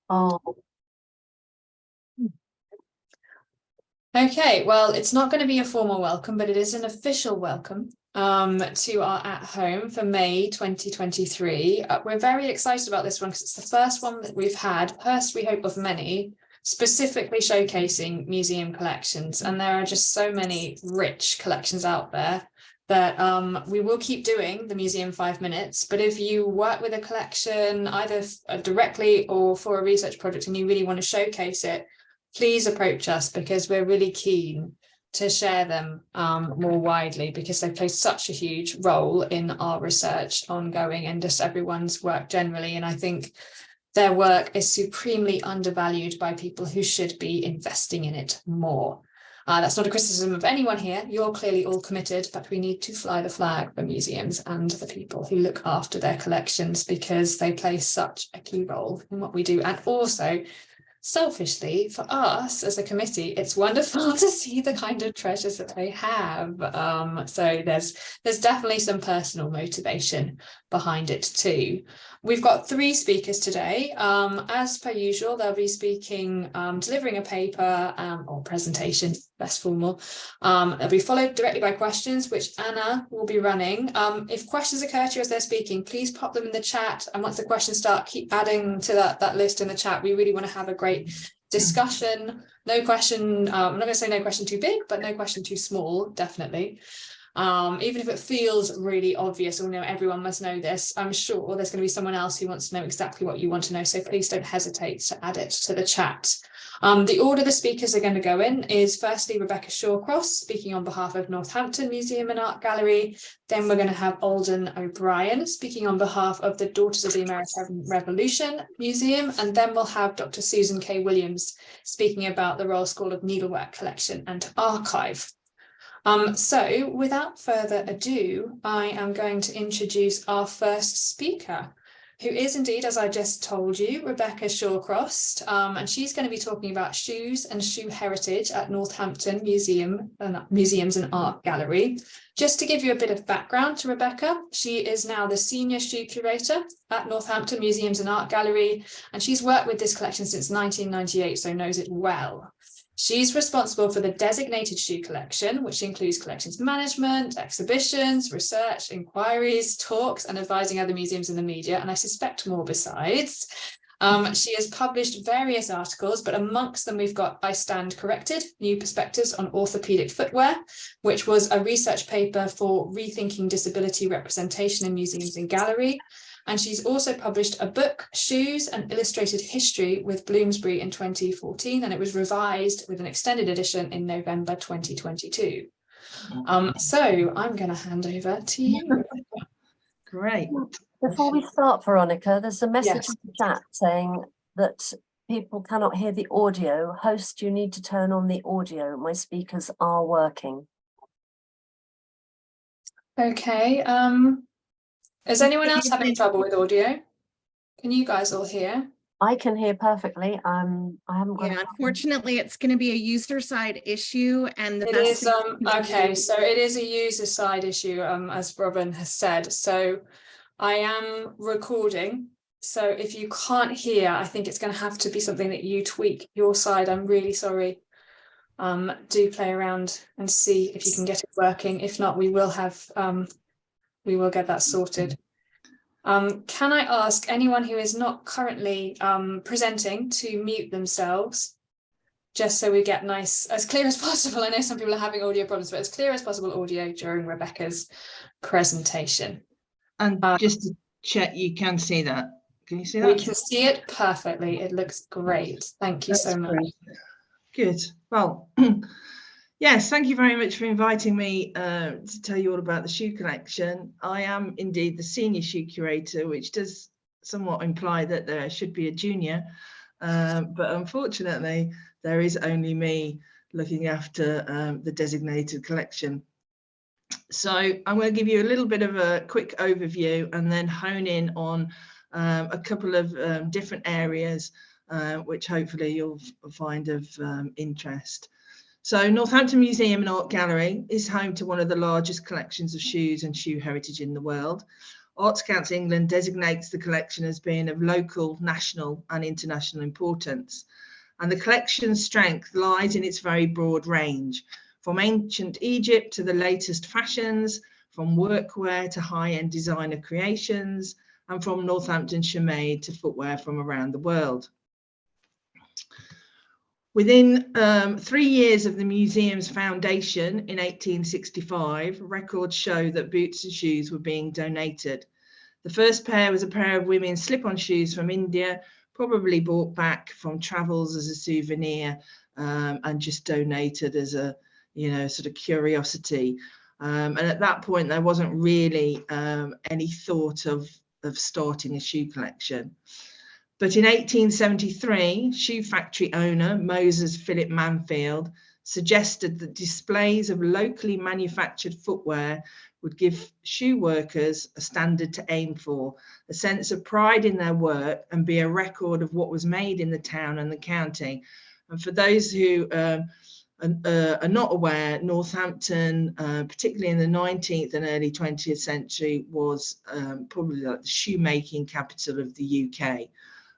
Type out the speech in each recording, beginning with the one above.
Oh. Okay, well, it's not going to be a formal welcome, but it is an official welcome to our At Home for May 2023. We're very excited about this one because it's the first one that we've had, first we hope of many, specifically showcasing museum collections. And there are just so many rich collections out there that we will keep doing the Museum 5 Minutes. But if you work with a collection either directly or for a research project and you really want to showcase it, please approach us, because we're really keen to share them more widely, because they play such a huge role in our research ongoing and just everyone's work generally. And I think their work is supremely undervalued by people who should be investing in it more. That's not a criticism of anyone here. You're clearly all committed, but we need to fly the flag for museums and the people who look after their collections, because they play such a key role in what we do. And also, selfishly, for us as a committee, it's wonderful to see the kind of treasures that they have. So there's definitely some personal motivation behind it too. We've got 3 speakers today. As per usual, they'll be speaking, delivering a paper or presentation, less formal. They'll be followed directly by questions, which Anna will be running. If questions occur to you as they're speaking, please pop them in the chat. And once the questions start, keep adding to that list in the chat. We really want to have a great discussion. No question, I'm not going to say no question too big, but no question too small, definitely. Even if it feels really obvious, or everyone must know this, I'm sure there's going to be someone else who wants to know exactly what you want to know. So please don't hesitate to add it to the chat. The order the speakers are going to go in is firstly Rebecca Shawcross speaking on behalf of Northampton Museum and Art Gallery. Then we're going to have Alden O'Brien speaking on behalf of the Daughters of the American Revolution Museum. And then we'll have Dr. Susan K. Williams speaking about the Royal School of Needlework Collection and Archive. So without further ado, I am going to introduce our first speaker, who is indeed, as I just told you, Rebecca Shawcross, and she's going to be talking about shoes and shoe heritage at Northampton Museums and Art Gallery. Just to give you a bit of background to Rebecca, she is now the Senior Shoe Curator at Northampton Museums and Art Gallery, and she's worked with this collection since 1998, so knows it well. She's responsible for the designated shoe collection, which includes collections management, exhibitions, research, inquiries, talks, and advising other museums and the media, and I suspect more besides. She has published various articles, but amongst them we've got I Stand Corrected, New Perspectives on Orthopedic Footwear, which was a research paper for rethinking disability representation in museums and gallery. And she's also published a book, Shoes and Illustrated History, with Bloomsbury in 2014, and it was revised with an extended edition in November 2022. So I'm going to hand over to you. Great. Before we start, Veronica, there's a message in the chat saying that people cannot hear the audio. Host, you need to turn on the audio. My speakers are working. Okay. Is anyone else having trouble with audio? Can you guys all hear? I can hear perfectly. I haven't got. Yeah, unfortunately, it's going to be a user side issue, and the it best is. Okay, so it is a user side issue, as Robin has said. So I am recording. So if you can't hear, I think it's going to have to be something that you tweak your side. I'm really sorry. Do play around and see if you can get it working. If not, we will have. We will get that sorted. Can I ask anyone who is not currently presenting to mute themselves, just so we get nice, as clear as possible. I know some people are having audio problems, but as clear as possible audio during Rebecca's presentation. And just to check, you can see that. Can you see that? We can see it perfectly. It looks great. Thank you so much. Great. Good. Well, yes, thank you very much for inviting me to tell you all about the shoe collection. I am indeed the Senior Shoe Curator, which does somewhat imply that there should be a junior, but unfortunately there is only me looking after the designated collection. So I'm going to give you a little bit of a quick overview and then hone in on a couple of different areas which hopefully you'll find of interest. So Northampton Museum and Art Gallery is home to one of the largest collections of shoes and shoe heritage in the world. Arts Council England designates the collection as being of local, national and international importance. And the collection's strength lies in its very broad range, from ancient Egypt to the latest fashions, from workwear to high-end designer creations, and from Northamptonshire-made to footwear from around the world. Within 3 years of the museum's foundation in 1865, records show that boots and shoes were being donated. The first pair was a pair of women's slip-on shoes from India, probably bought back from travels as a souvenir, and just donated as a, sort of curiosity. And at that point, there wasn't really any thought of starting a shoe collection. But in 1873, shoe factory owner Moses Philip Manfield suggested that displays of locally manufactured footwear would give shoe workers a standard to aim for, a sense of pride in their work, and be a record of what was made in the town and the county. And for those who are not aware, Northampton, particularly in the 19th and early 20th century, was probably like the shoemaking capital of the UK.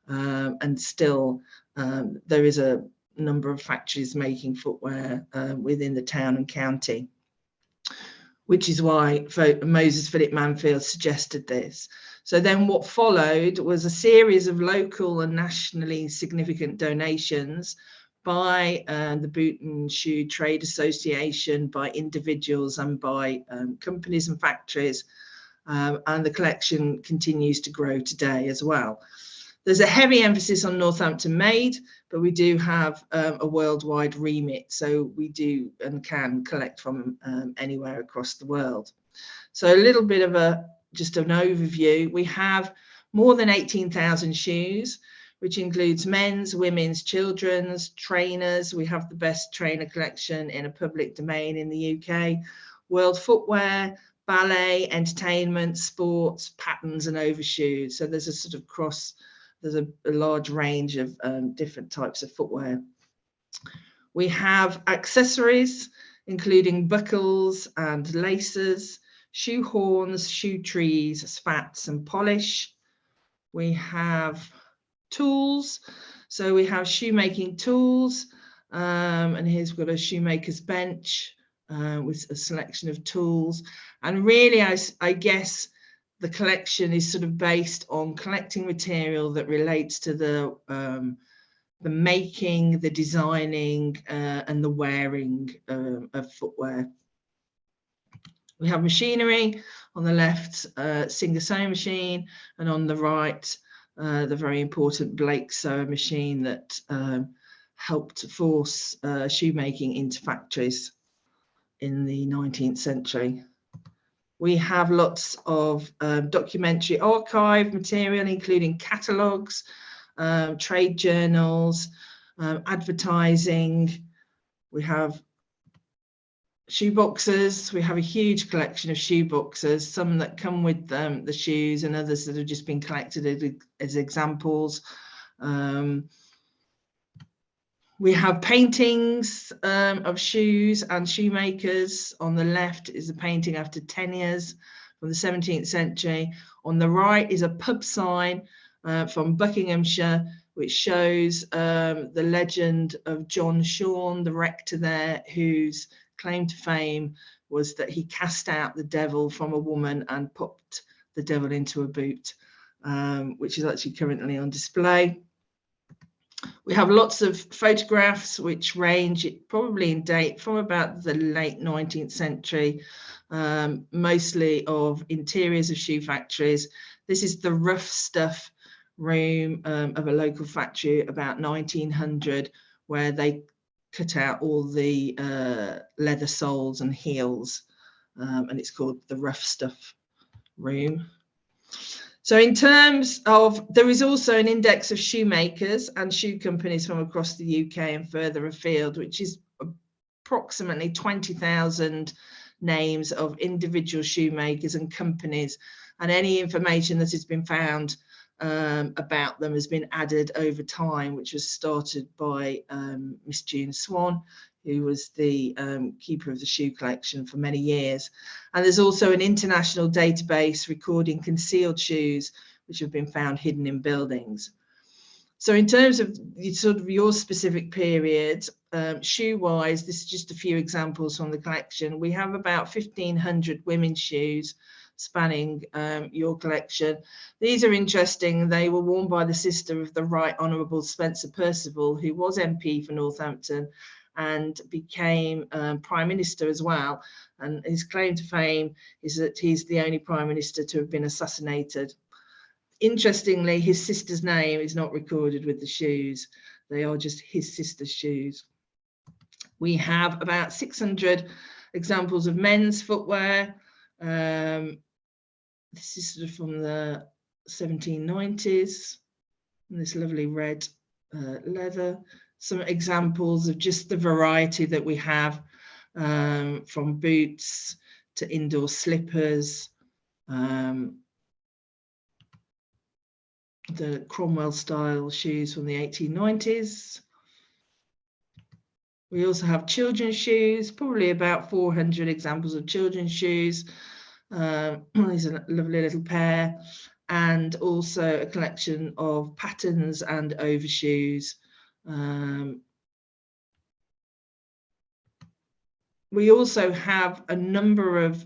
And still there is a number of factories making footwear within the town and county, which is why Moses Philip Manfield suggested this. So then what followed was a series of local and nationally significant donations by the Boot and Shoe Trade Association, by individuals and by companies and factories, and the collection continues to grow today as well. There's a heavy emphasis on Northampton-made, but we do have a worldwide remit, so we do and can collect from anywhere across the world. So a little bit of just an overview. We have more than 18,000 shoes, which includes men's, women's, children's, trainers. We have the best trainer collection in a public domain in the UK, world footwear, ballet, entertainment, sports, patterns and overshoes. So there's a sort of there's a large range of different types of footwear. We have accessories, including buckles and laces, shoe horns, shoe trees, spats and polish. We have tools. So we have shoemaking tools. And here's we've got a shoemaker's bench with a selection of tools. And really, I guess, the collection is sort of based on collecting material that relates to the making, the designing, and the wearing of footwear. We have machinery on the left, Singer sewing machine, and on the right, the very important Blake sewing machine that helped force shoemaking into factories in the 19th century. We have lots of documentary archive material, including catalogues, trade journals, advertising. We have shoe boxes. We have a huge collection of shoe boxes, some that come with the shoes and others that have just been collected as examples. We have paintings of shoes and shoemakers. On the left is a painting after Teniers from the 17th century. On the right is a pub sign from Buckinghamshire, which shows the legend of John Shawn, the rector there, whose claim to fame was that he cast out the devil from a woman and popped the devil into a boot, which is actually currently on display. We have lots of photographs which range probably in date from about the late 19th century, mostly of interiors of shoe factories. This is the rough stuff room of a local factory about 1900, where they cut out all the leather soles and heels, and it's called the rough stuff room. So in terms of, there is also an index of shoemakers and shoe companies from across the UK and further afield, which is approximately 20,000 names of individual shoemakers and companies, and any information that has been found about them has been added over time, which was started by Miss June Swan, who was the keeper of the shoe collection for many years. And there's also an international database recording concealed shoes which have been found hidden in buildings. So in terms of your specific period, shoe-wise, this is just a few examples from the collection. We have about 1,500 women's shoes spanning your collection. These are interesting. They were worn by the sister of the Right Honourable Spencer Perceval, who was MP for Northampton and became Prime Minister as well. And his claim to fame is that he's the only Prime Minister to have been assassinated. Interestingly, his sister's name is not recorded with the shoes. They are just his sister's shoes. We have about 600 examples of men's footwear. This is sort of from the 1790s, and this lovely red leather. Some examples of just the variety that we have, from boots to indoor slippers, the Cromwell style shoes from the 1890s. We also have children's shoes, probably about 400 examples of children's shoes. These are a lovely little pair, and also a collection of pattens and overshoes. We also have a number of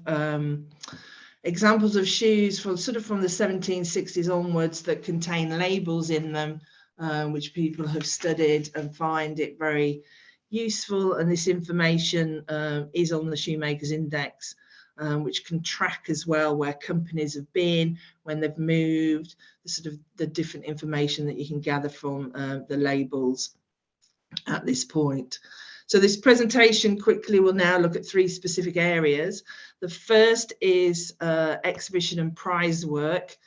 examples of shoes from the 1760s onwards that contain labels in them, which people have studied and find it very useful. And this information is on the Shoemakers Index, which can track as well where companies have been, when they've moved, the different information that you can gather from the labels at this point. So this presentation quickly will now look at three specific areas. The first is exhibition and prize work.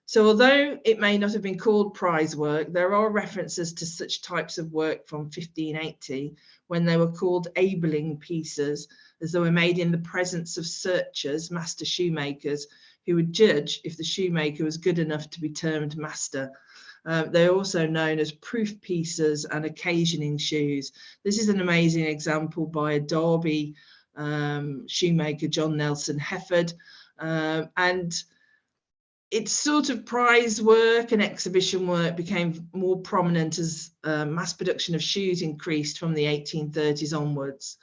So although it may not have been called prize work, there are references to such types of work from 1580 when they were called abling pieces, as they were made in the presence of searchers, master shoemakers, who would judge if the shoemaker was good enough to be termed master. They're also known as proof pieces and occasioning shoes. This is an amazing example by a Derby shoemaker, John Nelson Hefford. And it's sort of prize work and exhibition work became more prominent as mass production of shoes increased from the 1830s onwards.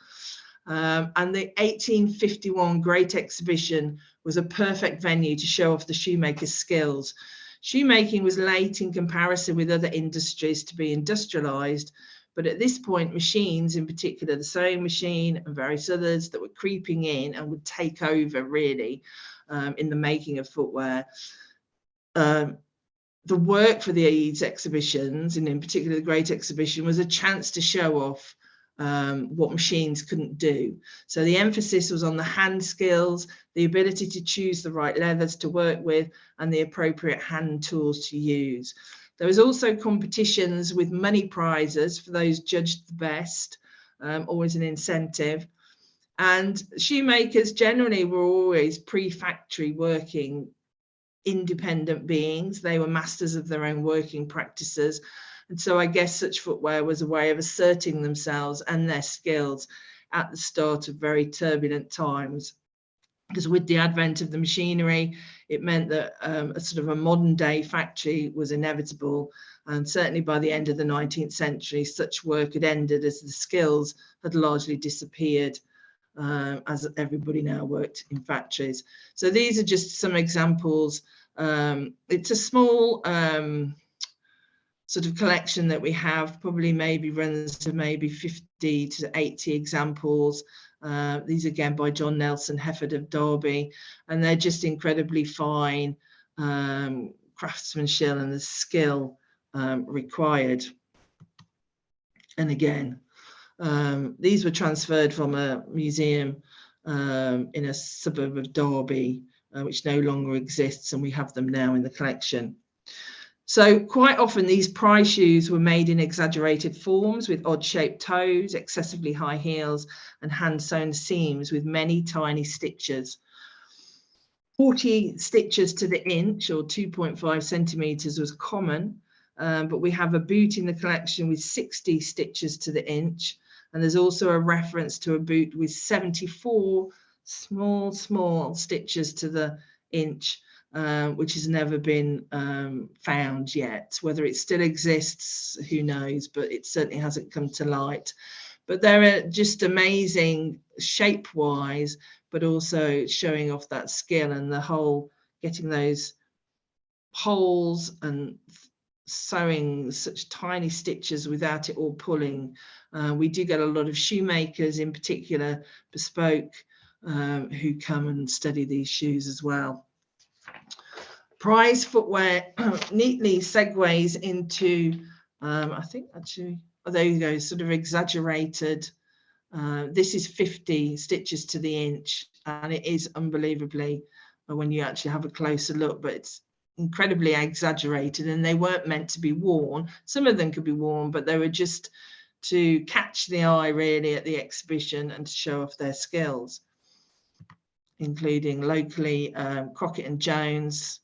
And the 1851 Great Exhibition was a perfect venue to show off the shoemaker's skills. Shoemaking was late in comparison with other industries to be industrialized, but at this point, machines, in particular the sewing machine and various others that were creeping in and would take over really in the making of footwear. The work for these exhibitions, and in particular the Great Exhibition, was a chance to show off what machines couldn't do. So the emphasis was on the hand skills, the ability to choose the right leathers to work with, and the appropriate hand tools to use. There was also competitions with money prizes for those judged the best, always an incentive. And shoemakers generally were always pre-factory working independent beings. They were masters of their own working practices. And so I guess such footwear was a way of asserting themselves and their skills at the start of very turbulent times. Because with the advent of the machinery, it meant that a modern day factory was inevitable. And certainly by the end of the 19th century, such work had ended as the skills had largely disappeared, as everybody now worked in factories. So these are just some examples. It's a small sort of collection that we have, probably maybe runs to maybe 50 to 80 examples. These again by John Nelson Hefford of Derby, and they're just incredibly fine craftsmanship and the skill required. And again, these were transferred from a museum in a suburb of Derby, which no longer exists, and we have them now in the collection. So quite often these prize shoes were made in exaggerated forms with odd-shaped toes, excessively high heels, and hand-sewn seams with many tiny stitches. 40 stitches to the inch, or 2.5 centimeters, was common, but we have a boot in the collection with 60 stitches to the inch, and there's also a reference to a boot with 74 small stitches to the inch, which has never been found yet. Whether it still exists, who knows, but it certainly hasn't come to light. But they're just amazing shape-wise, but also showing off that skill and the whole getting those holes and sewing such tiny stitches without it all pulling. We do get a lot of shoemakers, in particular bespoke, who come and study these shoes as well. Prize footwear neatly segues into, I think actually, oh, there you go, sort of exaggerated. This is 50 stitches to the inch, and it is unbelievably, when you actually have a closer look, but it's incredibly exaggerated, and they weren't meant to be worn. Some of them could be worn, but they were just to catch the eye really at the exhibition and to show off their skills, including locally Crockett and Jones,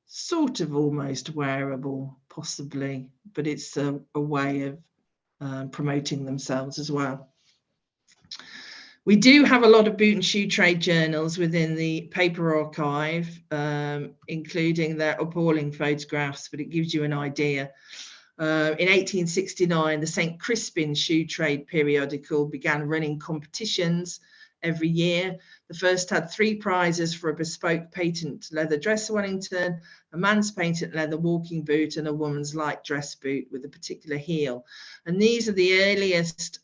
sort of almost wearable possibly, but it's a way of promoting themselves as well. We do have a lot of boot and shoe trade journals within the paper archive, including their appalling photographs, but it gives you an idea. In 1869, the St Crispins shoe trade periodical began running competitions every year. The first had 3 prizes for a bespoke patent leather dress Wellington, a man's patent leather walking boot, and a woman's light dress boot with a particular heel. And these are the earliest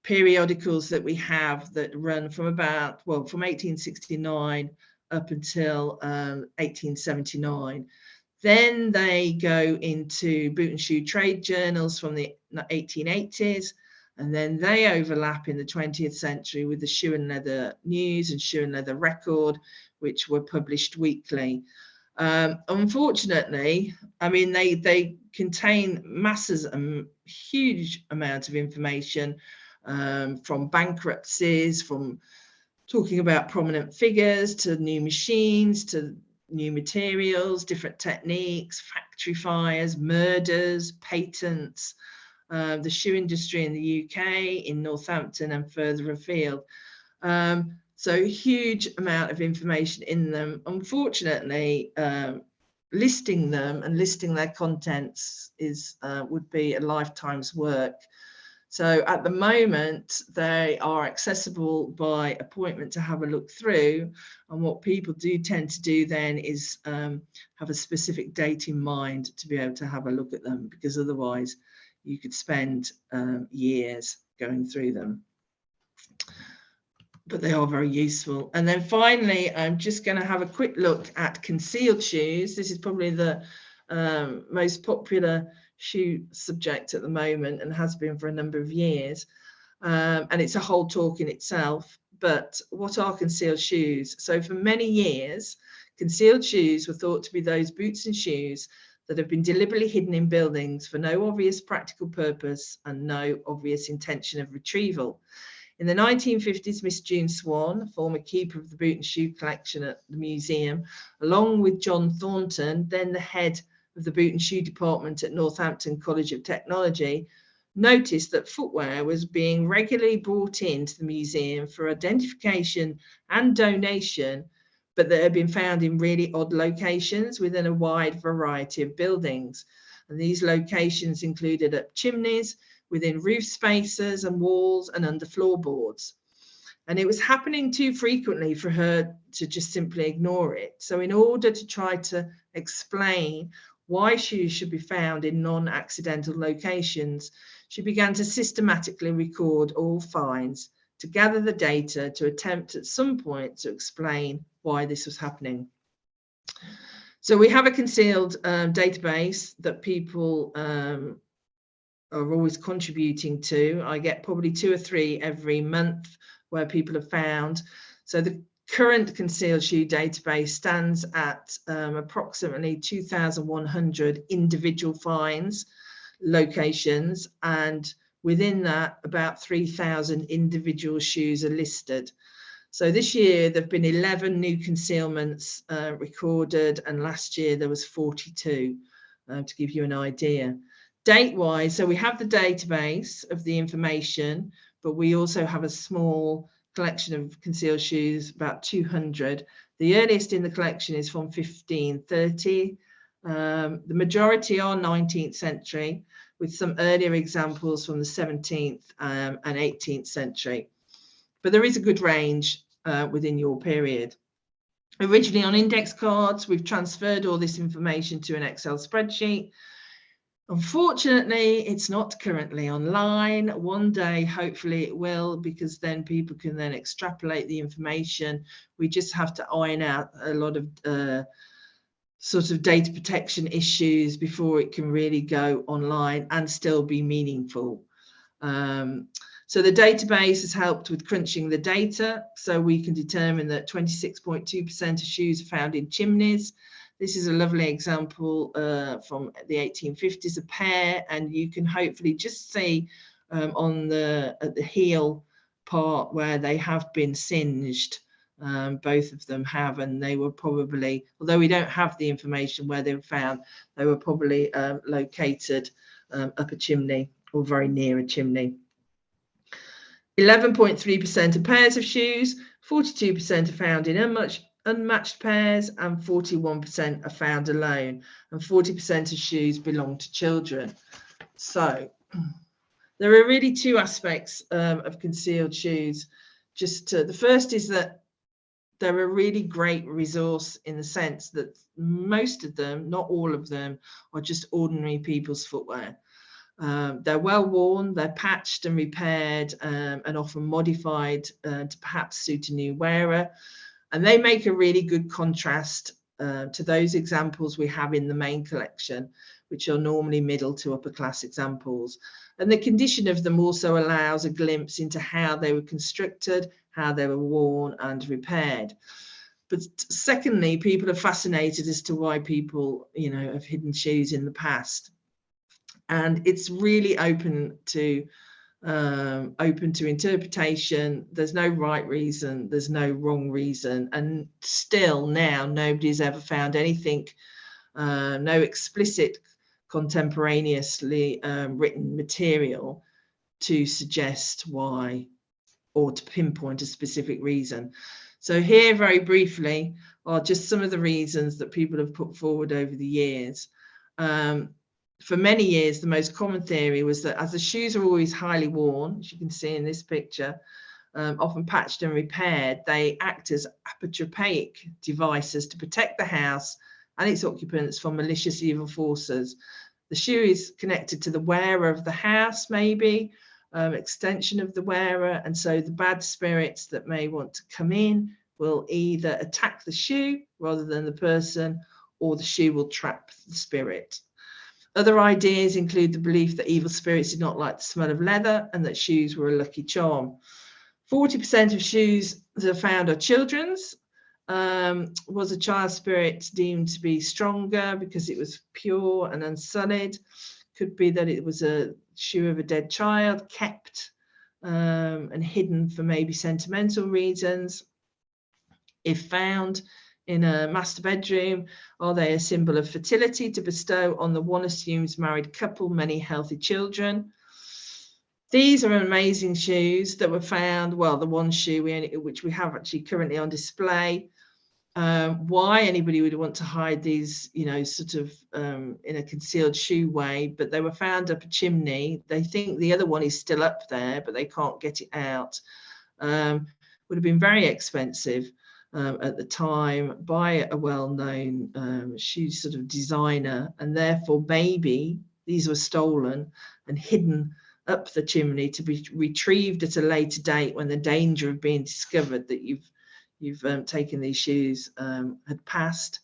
periodicals that we have that run from about, well, from 1869 up until 1879. Then they go into boot and shoe trade journals from the 1880s, and then they overlap in the 20th century with the Shoe and Leather News and Shoe and Leather Record, which were published weekly. Unfortunately, I mean, they contain masses and huge amount of information, from bankruptcies, from talking about prominent figures, to new machines, to new materials, different techniques, factory fires, murders, patents, the shoe industry in the UK, in Northampton and further afield. So huge amount of information in them. Unfortunately, listing them and listing their contents is would be a lifetime's work. So at the moment, they are accessible by appointment to have a look through. And what people do tend to do then is have a specific date in mind to be able to have a look at them, because otherwise you could spend years going through them. But they are very useful. And then finally, I'm just going to have a quick look at concealed shoes. This is probably the most popular shoe subject at the moment, and has been for a number of years, and it's a whole talk in itself. But what are concealed shoes? So for many years, concealed shoes were thought to be those boots and shoes that have been deliberately hidden in buildings for no obvious practical purpose and no obvious intention of retrieval. In the 1950s, Miss June Swan, former keeper of the boot and shoe collection at the museum, along with John Thornton, then the head of the boot and shoe department at Northampton College of Technology, noticed that footwear was being regularly brought into the museum for identification and donation, but that had been found in really odd locations within a wide variety of buildings. And these locations included up chimneys, within roof spaces and walls, and under floorboards. And it was happening too frequently for her to just simply ignore it. So in order to try to explain why shoes should be found in non-accidental locations, she began to systematically record all finds, to gather the data, to attempt at some point to explain why this was happening. So we have a concealed database that people are always contributing to. I get probably 2 or 3 every month where people have found. So the current concealed shoe database stands at approximately 2,100 individual finds, locations, and within that about 3,000 individual shoes are listed. So this year there have been 11 new concealments recorded, and last year there was 42, to give you an idea. Date-wise, so we have the database of the information, but we also have a small collection of concealed shoes, about 200. The earliest in the collection is from 1530. The majority are 19th century, with some earlier examples from the 17th and 18th century. But there is a good range within your period. Originally on index cards, we've transferred all this information to an Excel spreadsheet. Unfortunately, it's not currently online. One day, hopefully it will, because then people can then extrapolate the information. We just have to iron out a lot of sort of data protection issues before it can really go online and still be meaningful. So the database has helped with crunching the data, so we can determine that 26.2% of shoes are found in chimneys. This is a lovely example from the 1850s, a pair, and you can hopefully just see at the heel part where they have been singed. Both of them have, and they were probably, although we don't have the information where they were found, they were probably located up a chimney or very near a chimney. 11.3% of pairs of shoes, 42% are found in unmatched pairs, and 41% are found alone, and 40% of shoes belong to children. So there are really two aspects of concealed shoes. The first is that they're a really great resource in the sense that most of them, not all of them, are just ordinary people's footwear. They're well worn, they're patched and repaired, and often modified to perhaps suit a new wearer. And they make a really good contrast to those examples we have in the main collection, which are normally middle to upper class examples. And the condition of them also allows a glimpse into how they were constructed, how they were worn and repaired. But secondly, people are fascinated as to why people, have hidden shoes in the past. And it's really open to interpretation. There's no right reason, there's no wrong reason, and still now nobody's ever found anything, no explicit contemporaneously written material to suggest why or to pinpoint a specific reason. So here very briefly are just some of the reasons that people have put forward over the years. For many years, the most common theory was that as the shoes are always highly worn, as you can see in this picture, often patched and repaired, they act as apotropaic devices to protect the house and its occupants from malicious evil forces. The shoe is connected to the wearer of the house, maybe, extension of the wearer, and so the bad spirits that may want to come in will either attack the shoe rather than the person, or the shoe will trap the spirit. Other ideas include the belief that evil spirits did not like the smell of leather and that shoes were a lucky charm. 40% of shoes that are found are children's. Was a child spirit deemed to be stronger because it was pure and unsullied? Could be that it was a shoe of a dead child, kept and hidden for maybe sentimental reasons. If found in a master bedroom, are they a symbol of fertility to bestow on the one assumes married couple many healthy children? These are amazing shoes that were found. Well, the one shoe which we have actually currently on display. Why anybody would want to hide these, sort of in a concealed shoe way, but they were found up a chimney. They think the other one is still up there, but they can't get it out. Would have been very expensive at the time by a well-known shoe sort of designer, and therefore maybe these were stolen and hidden up the chimney to be retrieved at a later date when the danger of being discovered that you've taken these shoes had passed.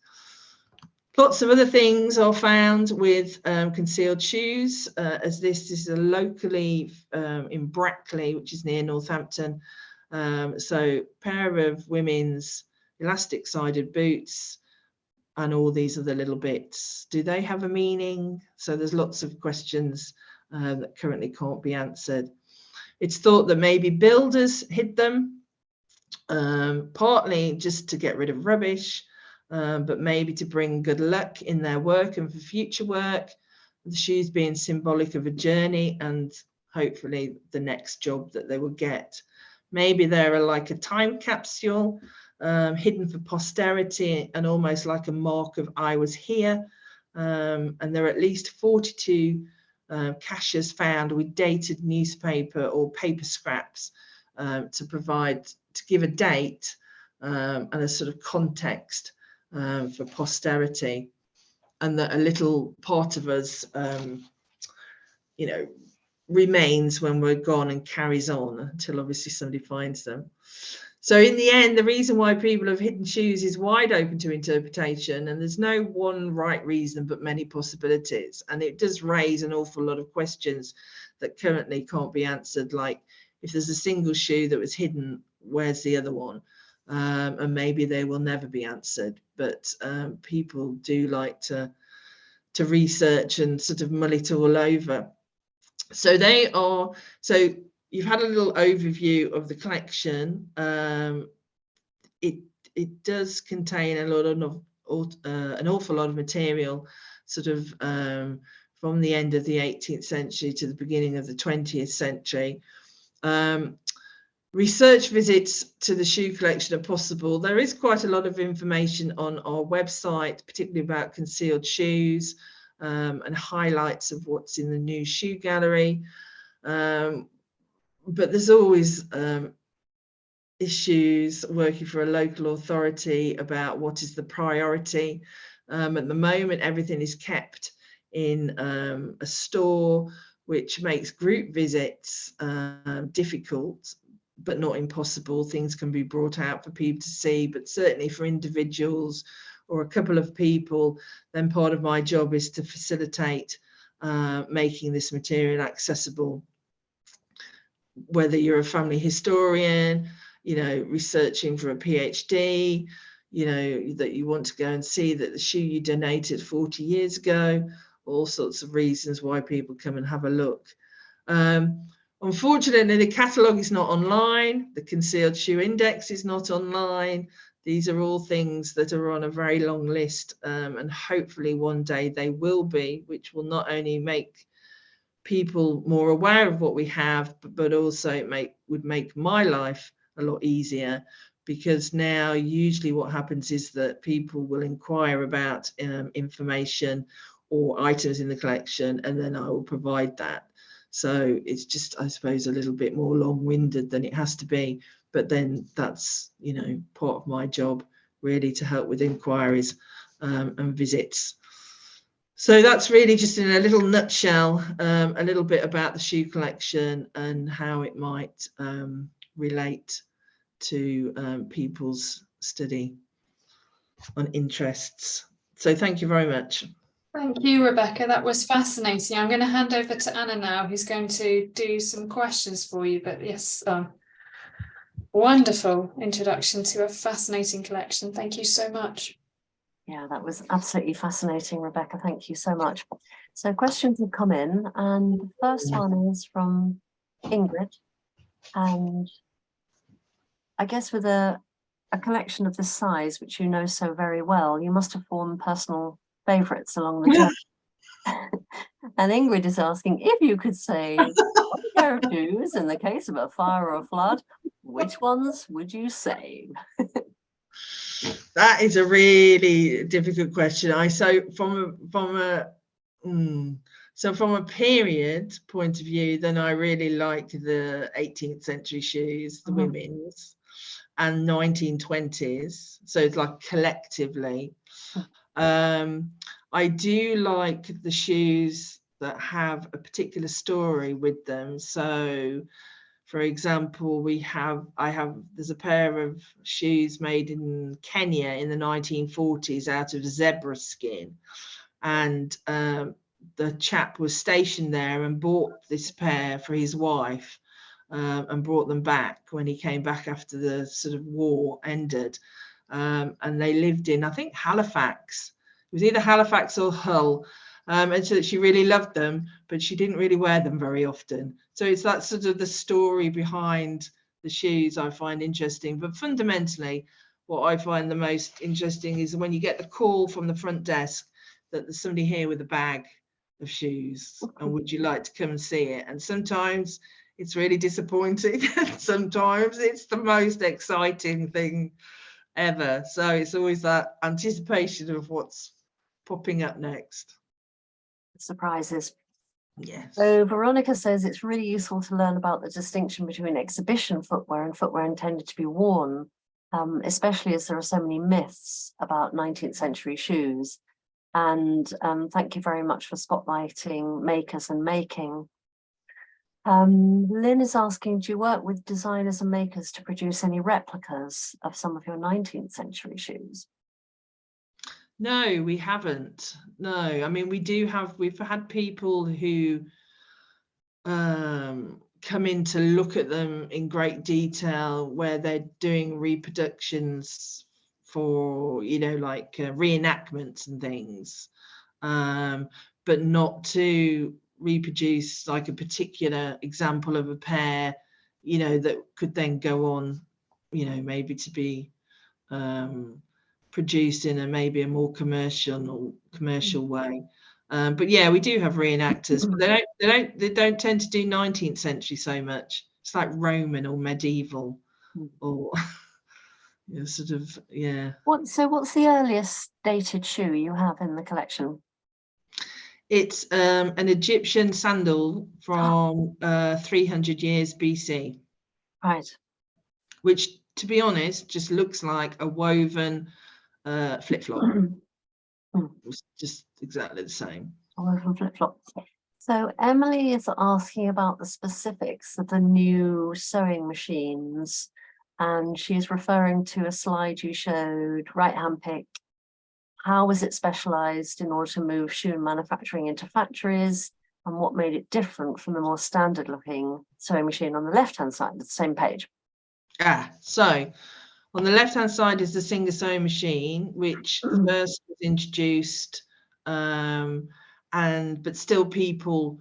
Lots of other things are found with concealed shoes, as this is a locally in Brackley, which is near Northampton. So pair of women's elastic-sided boots and all these other little bits. Do they have a meaning? So there's lots of questions that currently can't be answered. It's thought that maybe builders hid them, partly just to get rid of rubbish, but maybe to bring good luck in their work and for future work. The shoes being symbolic of a journey and hopefully the next job that they will get. Maybe they're like a time capsule, hidden for posterity and almost like a mark of I was here. And there are at least 42 caches found with dated newspaper or paper scraps to give a date and a sort of context for posterity, and that a little part of us, you know, remains when we're gone and carries on until obviously somebody finds them. So in the end, the reason why people have hidden shoes is wide open to interpretation, and there's no one right reason, but many possibilities. And it does raise an awful lot of questions that currently can't be answered. Like, if there's a single shoe that was hidden, where's the other one? And maybe they will never be answered. But people do like to research and sort of mull it all over. So they are, so you've had a little overview of the collection. It does contain a lot of an awful lot of material, sort of from the end of the 18th century to the beginning of the 20th century. Research visits to the shoe collection are possible. There is quite a lot of information on our website, particularly about concealed shoes and highlights of what's in the new shoe gallery. But there's always issues working for a local authority about what is the priority. At the moment, everything is kept in a store, which makes group visits difficult, but not impossible. Things can be brought out for people to see, but certainly for individuals or a couple of people, then part of my job is to facilitate making this material accessible. Whether you're a family historian, you know, researching for a PhD, you know, that you want to go and see that the shoe you donated 40 years ago, all sorts of reasons why people come and have a look. Unfortunately, the catalogue is not online. The concealed shoe index is not online. These are all things that are on a very long list, and hopefully one day they will be, which will not only make people more aware of what we have, but also it would make my life a lot easier, because now usually what happens is that people will inquire about information or items in the collection, and then I will provide that. So it's just, I suppose, a little bit more long-winded than it has to be. But then that's, you know, part of my job, really, to help with inquiries and visits. So that's really just in a little nutshell, a little bit about the shoe collection and how it might relate to people's study on interests. So thank you very much. Thank you, Rebecca. That was fascinating. I'm going to hand over to Anna now, who's going to do some questions for you. But yes, wonderful introduction to a fascinating collection. Thank you so much. Yeah, that was absolutely fascinating, Rebecca. Thank you so much. So questions have come in, and the first one is from Ingrid. And I guess with a collection of this size, which you know so very well, you must have formed personal favourites along the journey. And Ingrid is asking, if you could save one pair of shoes in the case of a fire or a flood, which ones would you save? That is a really difficult question. So from a period point of view, then I really like the 18th century shoes, the women's, and 1920s. So it's like collectively. I do like the shoes that have a particular story with them. So, for example, there's a pair of shoes made in Kenya in the 1940s out of zebra skin, and the chap was stationed there and bought this pair for his wife, and brought them back when he came back after the sort of war ended, and they lived in, I think, Halifax. It was either Halifax or Hull. And so she really loved them, but she didn't really wear them very often. So it's that sort of the story behind the shoes I find interesting. But fundamentally, what I find the most interesting is when you get the call from the front desk that there's somebody here with a bag of shoes, and would you like to come and see it? And sometimes it's really disappointing. Sometimes it's the most exciting thing ever. So it's always that anticipation of what's popping up next. Surprises. Yes. So Veronica says it's really useful to learn about the distinction between exhibition footwear and footwear intended to be worn, especially as there are so many myths about 19th century shoes. And thank you very much for spotlighting makers and making. Lynn is asking, do you work with designers and makers to produce any replicas of some of your 19th century shoes? No, we haven't. No, I mean, we've had people who come in to look at them in great detail, where they're doing reproductions for, you know, like reenactments and things, but not to reproduce like a particular example of a pair, you know, that could then go on, you know, maybe to be produced in maybe a more commercial way. But yeah, we do have reenactors, but they don't tend to do 19th century so much. It's like Roman or medieval, or you know, sort of, yeah. So what's the earliest dated shoe you have in the collection? It's an Egyptian sandal from 300 years BC. Right. Which, to be honest, just looks like a woven flip-flop. It's just exactly the same. A woven flip-flop. So Emily is asking about the specifics of the new sewing machines, and she's referring to a slide you showed, right-hand pick. How was it specialized in order to move shoe manufacturing into factories, and what made it different from the more standard looking sewing machine on the left-hand side of the same page? So on the left-hand side is the Singer sewing machine, which first was introduced, but still people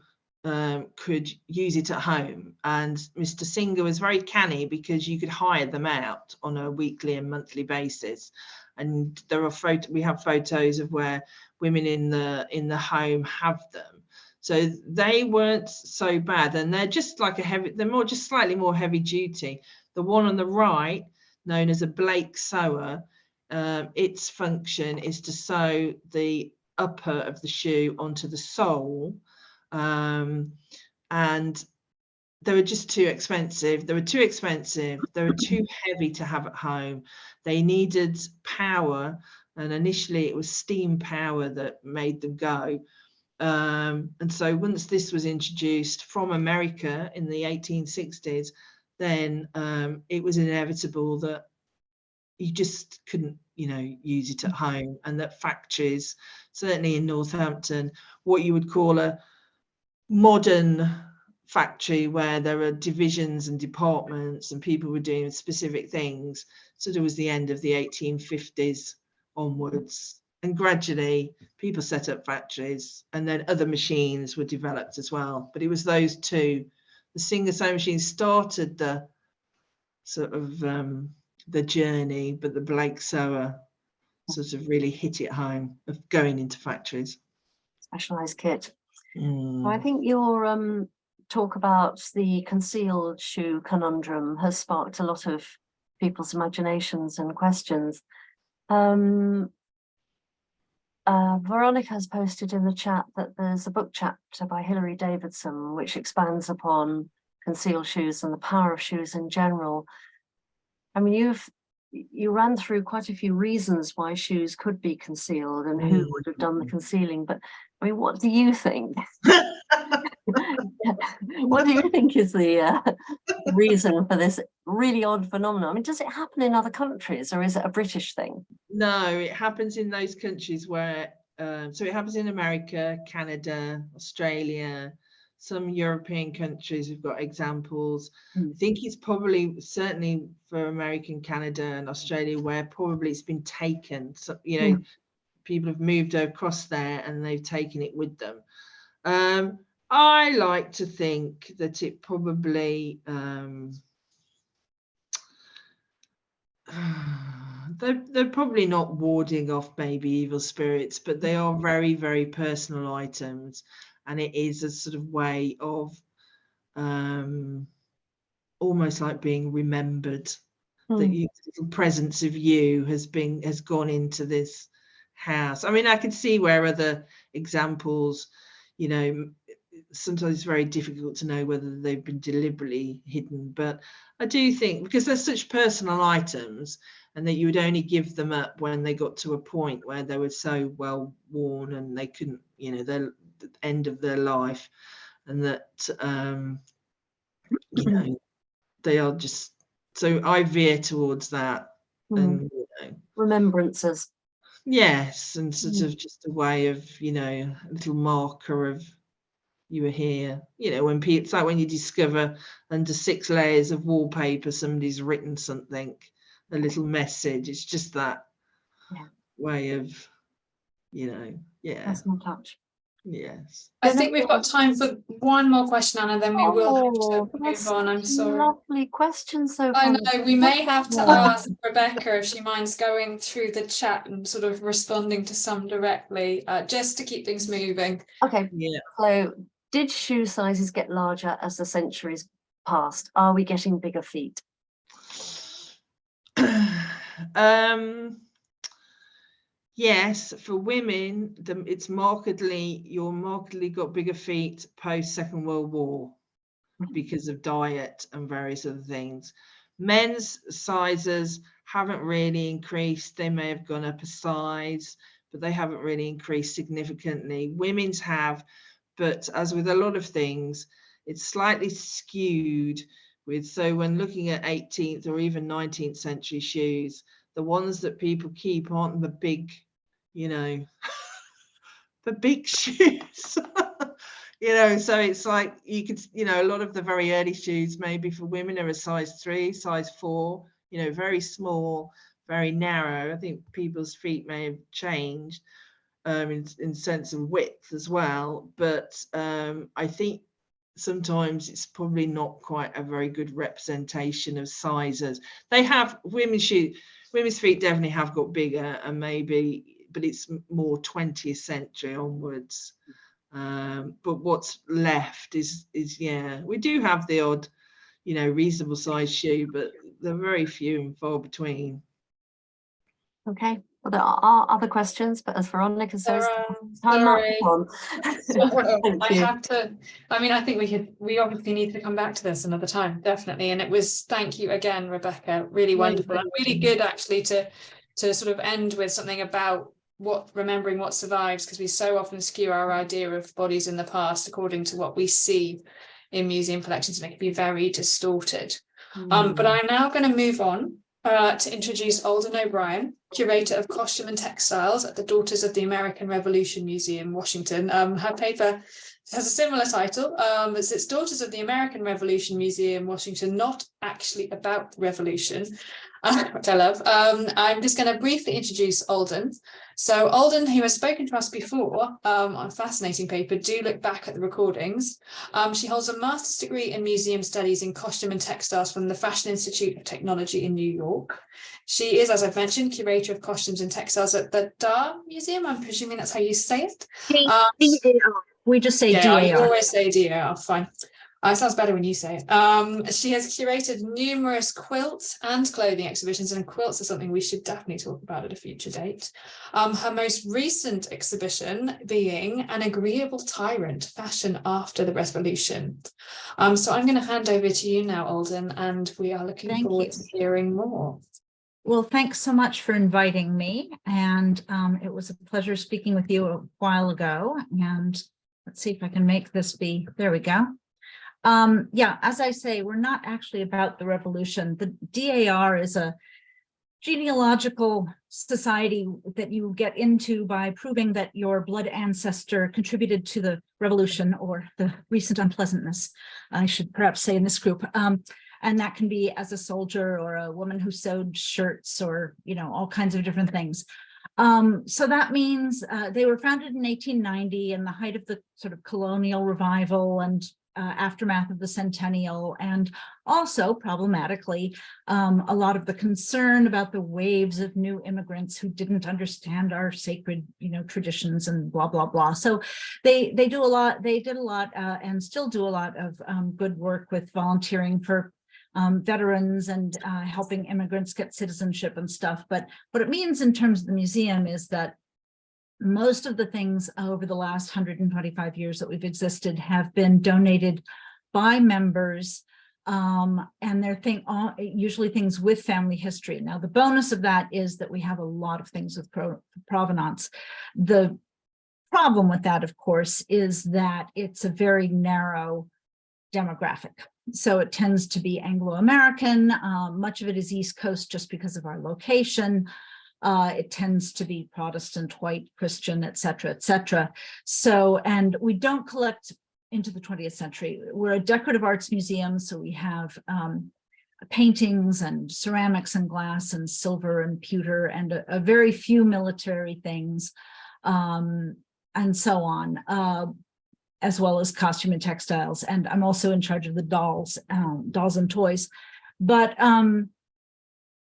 could use it at home. And Mr. Singer was very canny because you could hire them out on a weekly and monthly basis. And we have photos of where women in the home have them. So they weren't so bad, and they're just like they're just slightly more heavy duty. The one on the right, known as a Blake sewer, its function is to sew the upper of the shoe onto the sole, and they were just too expensive. They were too heavy to have at home. They needed power, and initially it was steam power that made them go. And so once this was introduced from America in the 1860s, then it was inevitable that you just couldn't, you know, use it at home, and that factories, certainly in Northampton, what you would call a modern factory where there are divisions and departments and people were doing specific things, sort of was the end of the 1850s onwards. And gradually people set up factories, and then other machines were developed as well. But it was those two. The Singer sewing machine started the sort of the journey, but the Blake sewer sort of really hit it home of going into factories. Specialized kit. Well, I think your talk about the concealed shoe conundrum has sparked a lot of people's imaginations and questions. Veronica has posted in the chat that there's a book chapter by Hilary Davidson which expands upon concealed shoes and the power of shoes in general. I mean, you ran through quite a few reasons why shoes could be concealed and who would have done the concealing, but I mean, what do you think? What do you think is the reason for this really odd phenomenon? I mean, does it happen in other countries, or is it a British thing? No, it happens in those countries where, so it happens in America, Canada, Australia, some European countries have got examples. I think it's probably certainly for American, Canada and Australia where probably it's been taken. So, you know, people have moved across there and they've taken it with them. I like to think that it probably they're probably not warding off maybe evil spirits, but they are very, very personal items, and it is a sort of way of almost like being remembered, that you, the little presence of you has gone into this house. I mean, I can see where other examples, you know, sometimes it's very difficult to know whether they've been deliberately hidden, but I do think because they're such personal items, and that you would only give them up when they got to a point where they were so well worn and they couldn't, you know, the end of their life, and that you know, they are just, so I veer towards that. And you know, remembrances. yes, and sort of just a way of, you know, a little marker of you were here. You know, when people, it's like when you discover under 6 layers of wallpaper somebody's written something, a little message. It's just that way of, you know, Personal touch. yes. I think we've got time for one more question, Anna, then we will have to move that's on. I'm such sorry. Lovely question so I far. know we may have to ask Rebecca if she minds going through the chat and sort of responding to some directly, just to keep things moving. Okay. Yeah. So, did shoe sizes get larger as the centuries passed? Are we getting bigger feet? Yes, for women, it's you're markedly got bigger feet post Second World War because of diet and various other things. Men's sizes haven't really increased. They may have gone up a size, but they haven't really increased significantly. Women's have, but as with a lot of things, it's slightly skewed with, so when looking at 18th or even 19th century shoes, the ones that people keep aren't the big, you know, the big shoes. You know, so it's like you could, you know, a lot of the very early shoes maybe for women are a size 3, size 4, you know, very small, very narrow. I think people's feet may have changed in sense of width as well, but I think sometimes it's probably not quite a very good representation of sizes. They have women's feet definitely have got bigger, and maybe, but it's more 20th century onwards. But what's left is yeah, we do have the odd, you know, reasonable size shoe, but they're very few and far between. Okay. Well, there are other questions, but as Veronica says, time up Sorry. on. I have to, I mean, I think we obviously need to come back to this another time, definitely. And it was, thank you again, Rebecca, really wonderful and really good actually to sort of end with something about remembering what survives, because we so often skew our idea of bodies in the past according to what we see in museum collections, and it can be very distorted. But I'm now going to move on to introduce Alden O'Brien, curator of costume and textiles at the Daughters of the American Revolution Museum, Washington. Her paper has a similar title. It's Daughters of the American Revolution Museum, Washington, not actually about the revolution, which I love. I'm just going to briefly introduce Alden. So Alden, who has spoken to us before on a fascinating paper, do look back at the recordings. She holds a master's degree in museum studies in costume and textiles from the Fashion Institute of Technology in New York. She is, as I've mentioned, curator of costumes and textiles at the DAR Museum. I'm presuming that's how you say it. DAR. We just say Yeah, I DAR. always say DAR, fine. It sounds better when you say it. She has curated numerous quilts and clothing exhibitions, and quilts are something we should definitely talk about at a future date. Her most recent exhibition being An Agreeable Tyrant, Fashion After the Revolution. So I'm going to hand over to you now, Alden, and we are looking forward to hearing more. Well, thanks so much for inviting me. And it was a pleasure speaking with you a while ago. And let's see if I can make this be, there we go. Yeah, as I say, we're not actually about the revolution. The DAR is a genealogical society that you get into by proving that your blood ancestor contributed to the revolution or the recent unpleasantness, I should perhaps say in this group. And that can be as a soldier or a woman who sewed shirts or, you know, all kinds of different things. So that means they were founded in 1890 in the height of the sort of colonial revival, and aftermath of the centennial, and also problematically, a lot of the concern about the waves of new immigrants who didn't understand our sacred, traditions and blah, blah, blah. So they did a lot, and still do a lot of good work with volunteering for veterans and helping immigrants get citizenship and stuff. But what it means in terms of the museum is that most of the things over the last 125 years that we've existed have been donated by members, and they're usually things with family history. Now, the bonus of that is that we have a lot of things with provenance. The problem with that, of course, is that it's a very narrow demographic. So it tends to be Anglo-American. Much of it is East Coast just because of our location. It tends to be Protestant, white, Christian, et cetera, et cetera. So, and we don't collect into the 20th century. We're a decorative arts museum, so we have paintings and ceramics and glass and silver and pewter and a very few military things, and so on, as well as costume and textiles. And I'm also in charge of the dolls and toys. But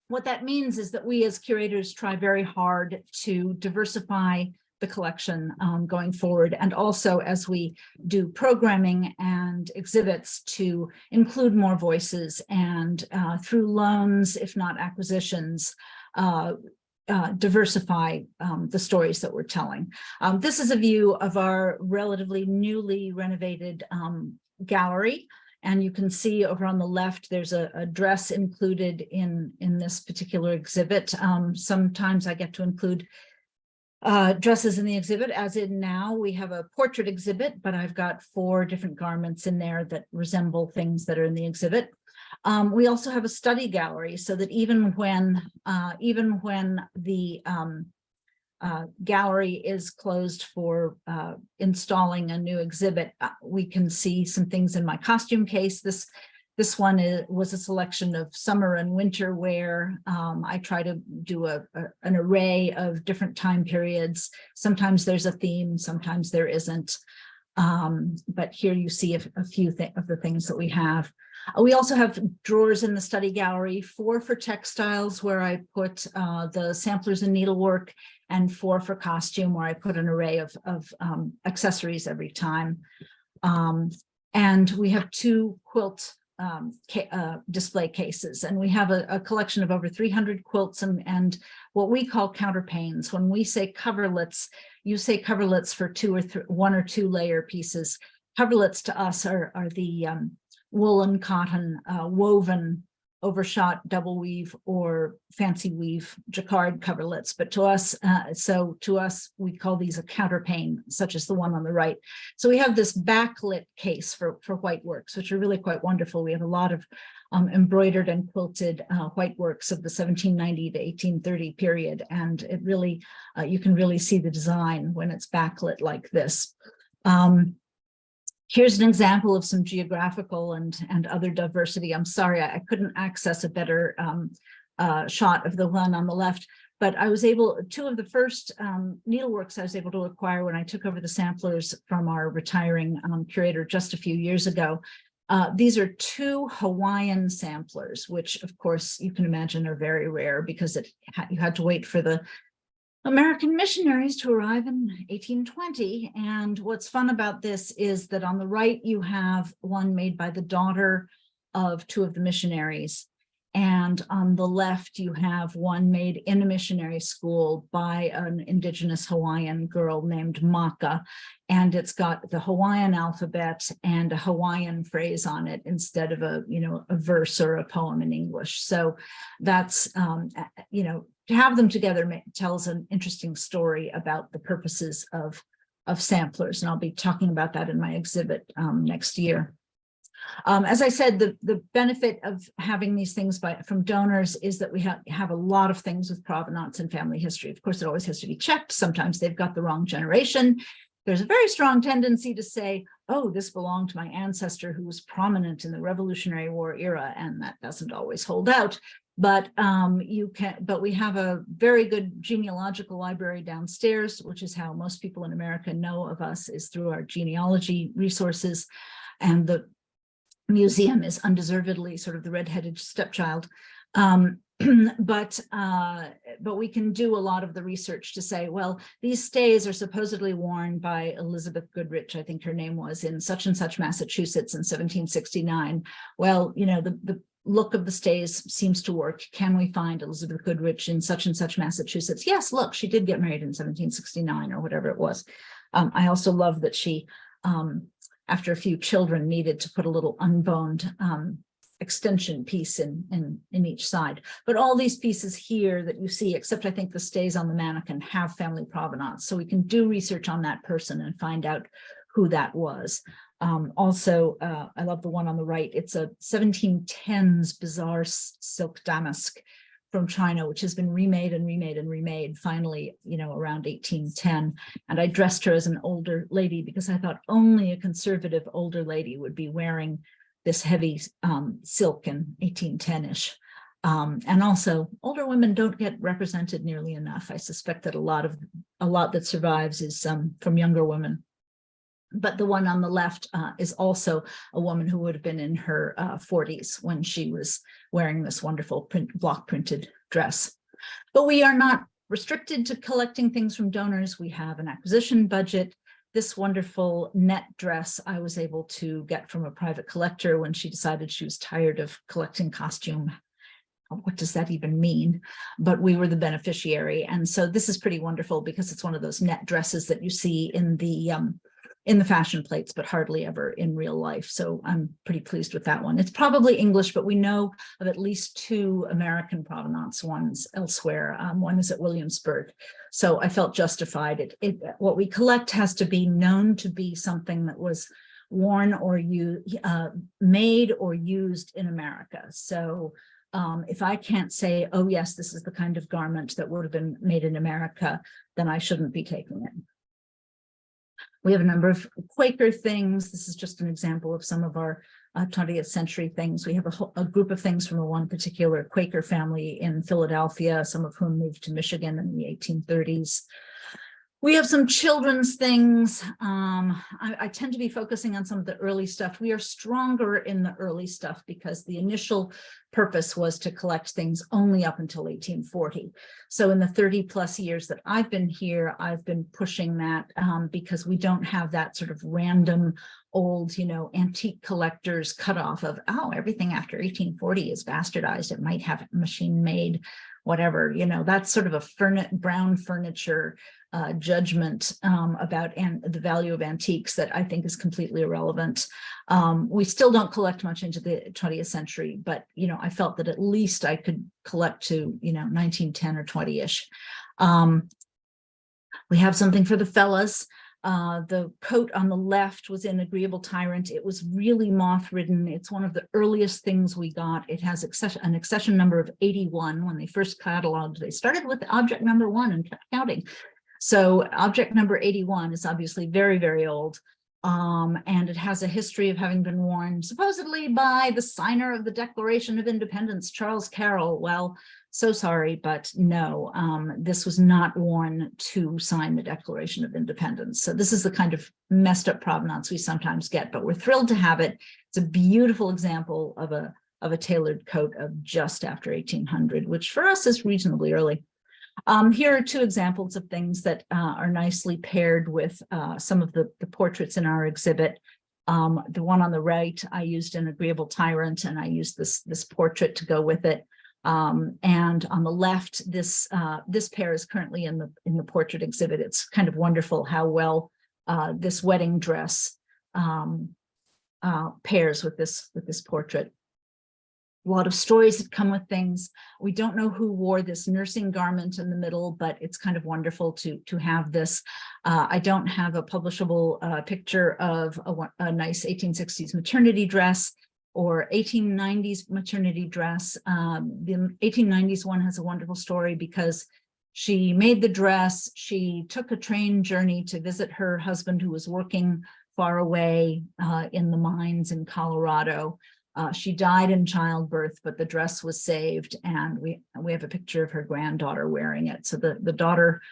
what that means is that we as curators try very hard to diversify the collection going forward, and also as we do programming and exhibits to include more voices, and through loans, if not acquisitions, diversify the stories that we're telling. This is a view of our relatively newly renovated gallery. And you can see over on the left, there's a dress included in this particular exhibit. Sometimes I get to include dresses in the exhibit, as in now we have a portrait exhibit, but I've got 4 different garments in there that resemble things that are in the exhibit. We also have a study gallery, so that even when the gallery is closed for installing a new exhibit, we can see some things in my costume case. This one was a selection of summer and winter wear. I try to do an array of different time periods. Sometimes there's a theme, sometimes there isn't. But here you see a few of the things that we have. We also have drawers in the study gallery, 4 for textiles, where I put the samplers in needlework, and 4 for costume, where I put an array of accessories every time. And we have 2 quilt display cases, and we have a collection of over 300 quilts and what we call counterpanes. When we say coverlets, you say coverlets for 1 or 2 layer pieces. Coverlets to us are the woolen, cotton, woven, overshot, double weave, or fancy weave jacquard coverlets. But to us, we call these a counterpane, such as the one on the right. So we have this backlit case for white works, which are really quite wonderful. We have a lot of embroidered and quilted white works of the 1790 to 1830 period. And it really, you can really see the design when it's backlit like this. Here's an example of some geographical and other diversity. I'm sorry, I couldn't access a better shot of the one on the left, but I was able, 2 of the first needleworks I was able to acquire when I took over the samplers from our retiring curator just a few years ago. These are 2 Hawaiian samplers, which of course you can imagine are very rare because you had to wait for the American missionaries to arrive in 1820. And what's fun about this is that on the right, you have one made by the daughter of 2 of the missionaries. And on the left, you have one made in a missionary school by an indigenous Hawaiian girl named Maka. And it's got the Hawaiian alphabet and a Hawaiian phrase on it instead of a verse or a poem in English. So that's, to have them together tells an interesting story about the purposes of samplers. And I'll be talking about that in my exhibit next year. As I said, the benefit of having these things from donors is that we have a lot of things with provenance and family history. Of course, it always has to be checked. Sometimes they've got the wrong generation. There's a very strong tendency to say, oh, this belonged to my ancestor who was prominent in the Revolutionary War era, and that doesn't always hold out. But we have a very good genealogical library downstairs, which is how most people in America know of us, is through our genealogy resources. and the museum is undeservedly sort of the redheaded stepchild. But we can do a lot of the research to say, well, these stays are supposedly worn by Elizabeth Goodrich, I think her name was, in such and such Massachusetts in 1769. Well, you know, the look of the stays seems to work. Can we find Elizabeth Goodrich in such and such Massachusetts? Yes, look, she did get married in 1769 or whatever it was. I also love that she, after a few children, needed to put a little unboned extension piece in each side. But all these pieces here that you see, except I think the stays on the mannequin, have family provenance. So we can do research on that person and find out who that was. Also, I love the one on the right. It's a 1710s bizarre silk damask from China, which has been remade and remade and remade finally, you know, around 1810. And I dressed her as an older lady because I thought only a conservative older lady would be wearing this heavy silk in 1810-ish. And also, older women don't get represented nearly enough. I suspect that a lot that survives is from younger women. But the one on the left is also a woman who would have been in her 40s when she was wearing this wonderful block printed dress. But we are not restricted to collecting things from donors. We have an acquisition budget. This wonderful net dress I was able to get from a private collector when she decided she was tired of collecting costume. What does that even mean? But we were the beneficiary. And so this is pretty wonderful because it's one of those net dresses that you see in the fashion plates, but hardly ever in real life. So I'm pretty pleased with that one. It's probably English, but we know of at least 2 American provenance ones elsewhere. One is at Williamsburg. So I felt justified. What we collect has to be known to be something that was worn or made or used in America. So if I can't say, oh yes, this is the kind of garment that would have been made in America, then I shouldn't be taking it. We have a number of Quaker things. This is just an example of some of our 20th century things. We have a group of things from one particular Quaker family in Philadelphia, some of whom moved to Michigan in the 1830s. We have some children's things. I tend to be focusing on some of the early stuff. We are stronger in the early stuff because the initial purpose was to collect things only up until 1840. So in the 30 plus years that I've been here, I've been pushing that because we don't have that sort of random old, you know, antique collectors cutoff of, oh, everything after 1840 is bastardized. It might have machine made, whatever, you know, that's sort of a brown furniture judgment about the value of antiques that I think is completely irrelevant. We still don't collect much into the 20th century, but, you know, I felt that at least I could collect to, you know, 1910 or 20-ish. We have something for the fellas. The coat on the left was in Agreeable Tyrant. It was really moth-ridden. It's one of the earliest things we got. It has an accession number of 81. When they first cataloged, they started with object number 1 and kept counting. So object number 81 is obviously very, very old. And it has a history of having been worn supposedly by the signer of the Declaration of Independence, Charles Carroll. Well, so sorry, but no, this was not worn to sign the Declaration of Independence. So this is the kind of messed up provenance we sometimes get, but we're thrilled to have it. It's a beautiful example of a tailored coat of just after 1800, which for us is reasonably early. Here are 2 examples of things that are nicely paired with some of the portraits in our exhibit. The one on the right, I used an Agreeable Tyrant, and I used this portrait to go with it. And on the left, this pair is currently in the portrait exhibit. It's kind of wonderful how well this wedding dress pairs with this portrait. A lot of stories that come with things. We don't know who wore this nursing garment in the middle, but it's kind of wonderful to have this. I don't have a publishable picture of a nice 1860s maternity dress or 1890s maternity dress. The 1890s one has a wonderful story because she made the dress. She took a train journey to visit her husband who was working far away in the mines in Colorado. She died in childbirth, but the dress was saved, and we have a picture of her granddaughter wearing it. So the daughter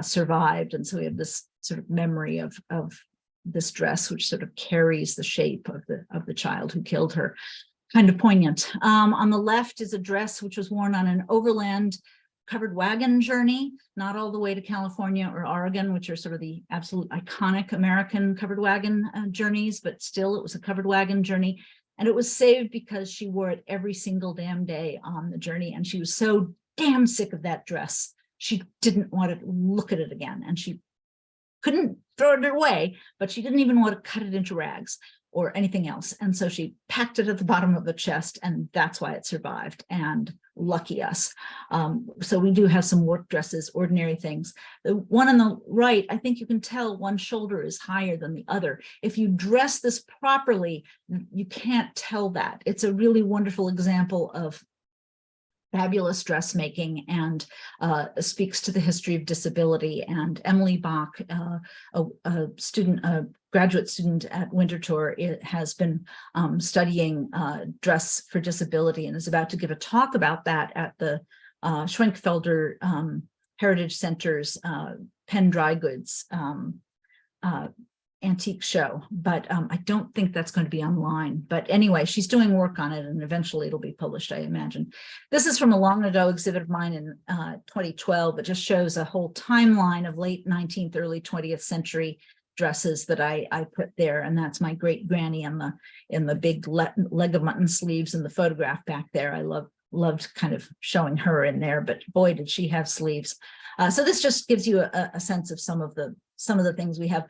survived, and so we have this sort of memory of this dress, which sort of carries the shape of the child who killed her. Kind of poignant. On the left is a dress which was worn on an overland covered wagon journey, not all the way to California or Oregon, which are sort of the absolute iconic American covered wagon journeys, but still it was a covered wagon journey. And it was saved because she wore it every single damn day on the journey. And she was so damn sick of that dress. She didn't want to look at it again. And she couldn't throw it away, but she didn't even want to cut it into rags or anything else. And so she packed it at the bottom of the chest, and that's why it survived. And lucky us. So we do have some work dresses, ordinary things. The one on the right, I think you can tell one shoulder is higher than the other. If you dress this properly, you can't tell that. It's a really wonderful example of fabulous dressmaking, and speaks to the history of disability. And Emily Bach, a graduate student at Winterthur, has been studying dress for disability and is about to give a talk about that at the Schwenkfelder Heritage Center's Penn Dry Goods antique show, but I don't think that's going to be online. But anyway, she's doing work on it, and eventually it'll be published, I imagine. This is from a long ago exhibit of mine in 2012. It just shows a whole timeline of late 19th, early 20th century dresses that I put there, and that's my great granny in the big leg of mutton sleeves in the photograph back there. I loved kind of showing her in there, but boy, did she have sleeves. So this just gives you a sense of some of the things we have.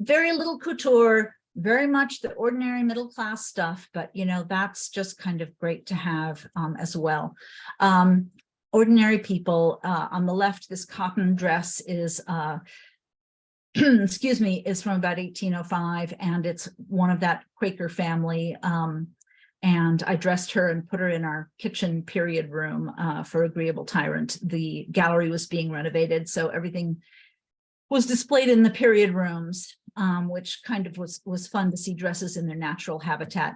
Very little couture, very much the ordinary middle class stuff, but you know, that's just kind of great to have as well. Ordinary people. On the left, this cotton dress is excuse me, is from about 1805, and it's one of that Quaker family. And I dressed her and put her in our kitchen period room for Agreeable Tyrant. The gallery was being renovated, so everything was displayed in the period rooms, which kind of was fun to see dresses in their natural habitat.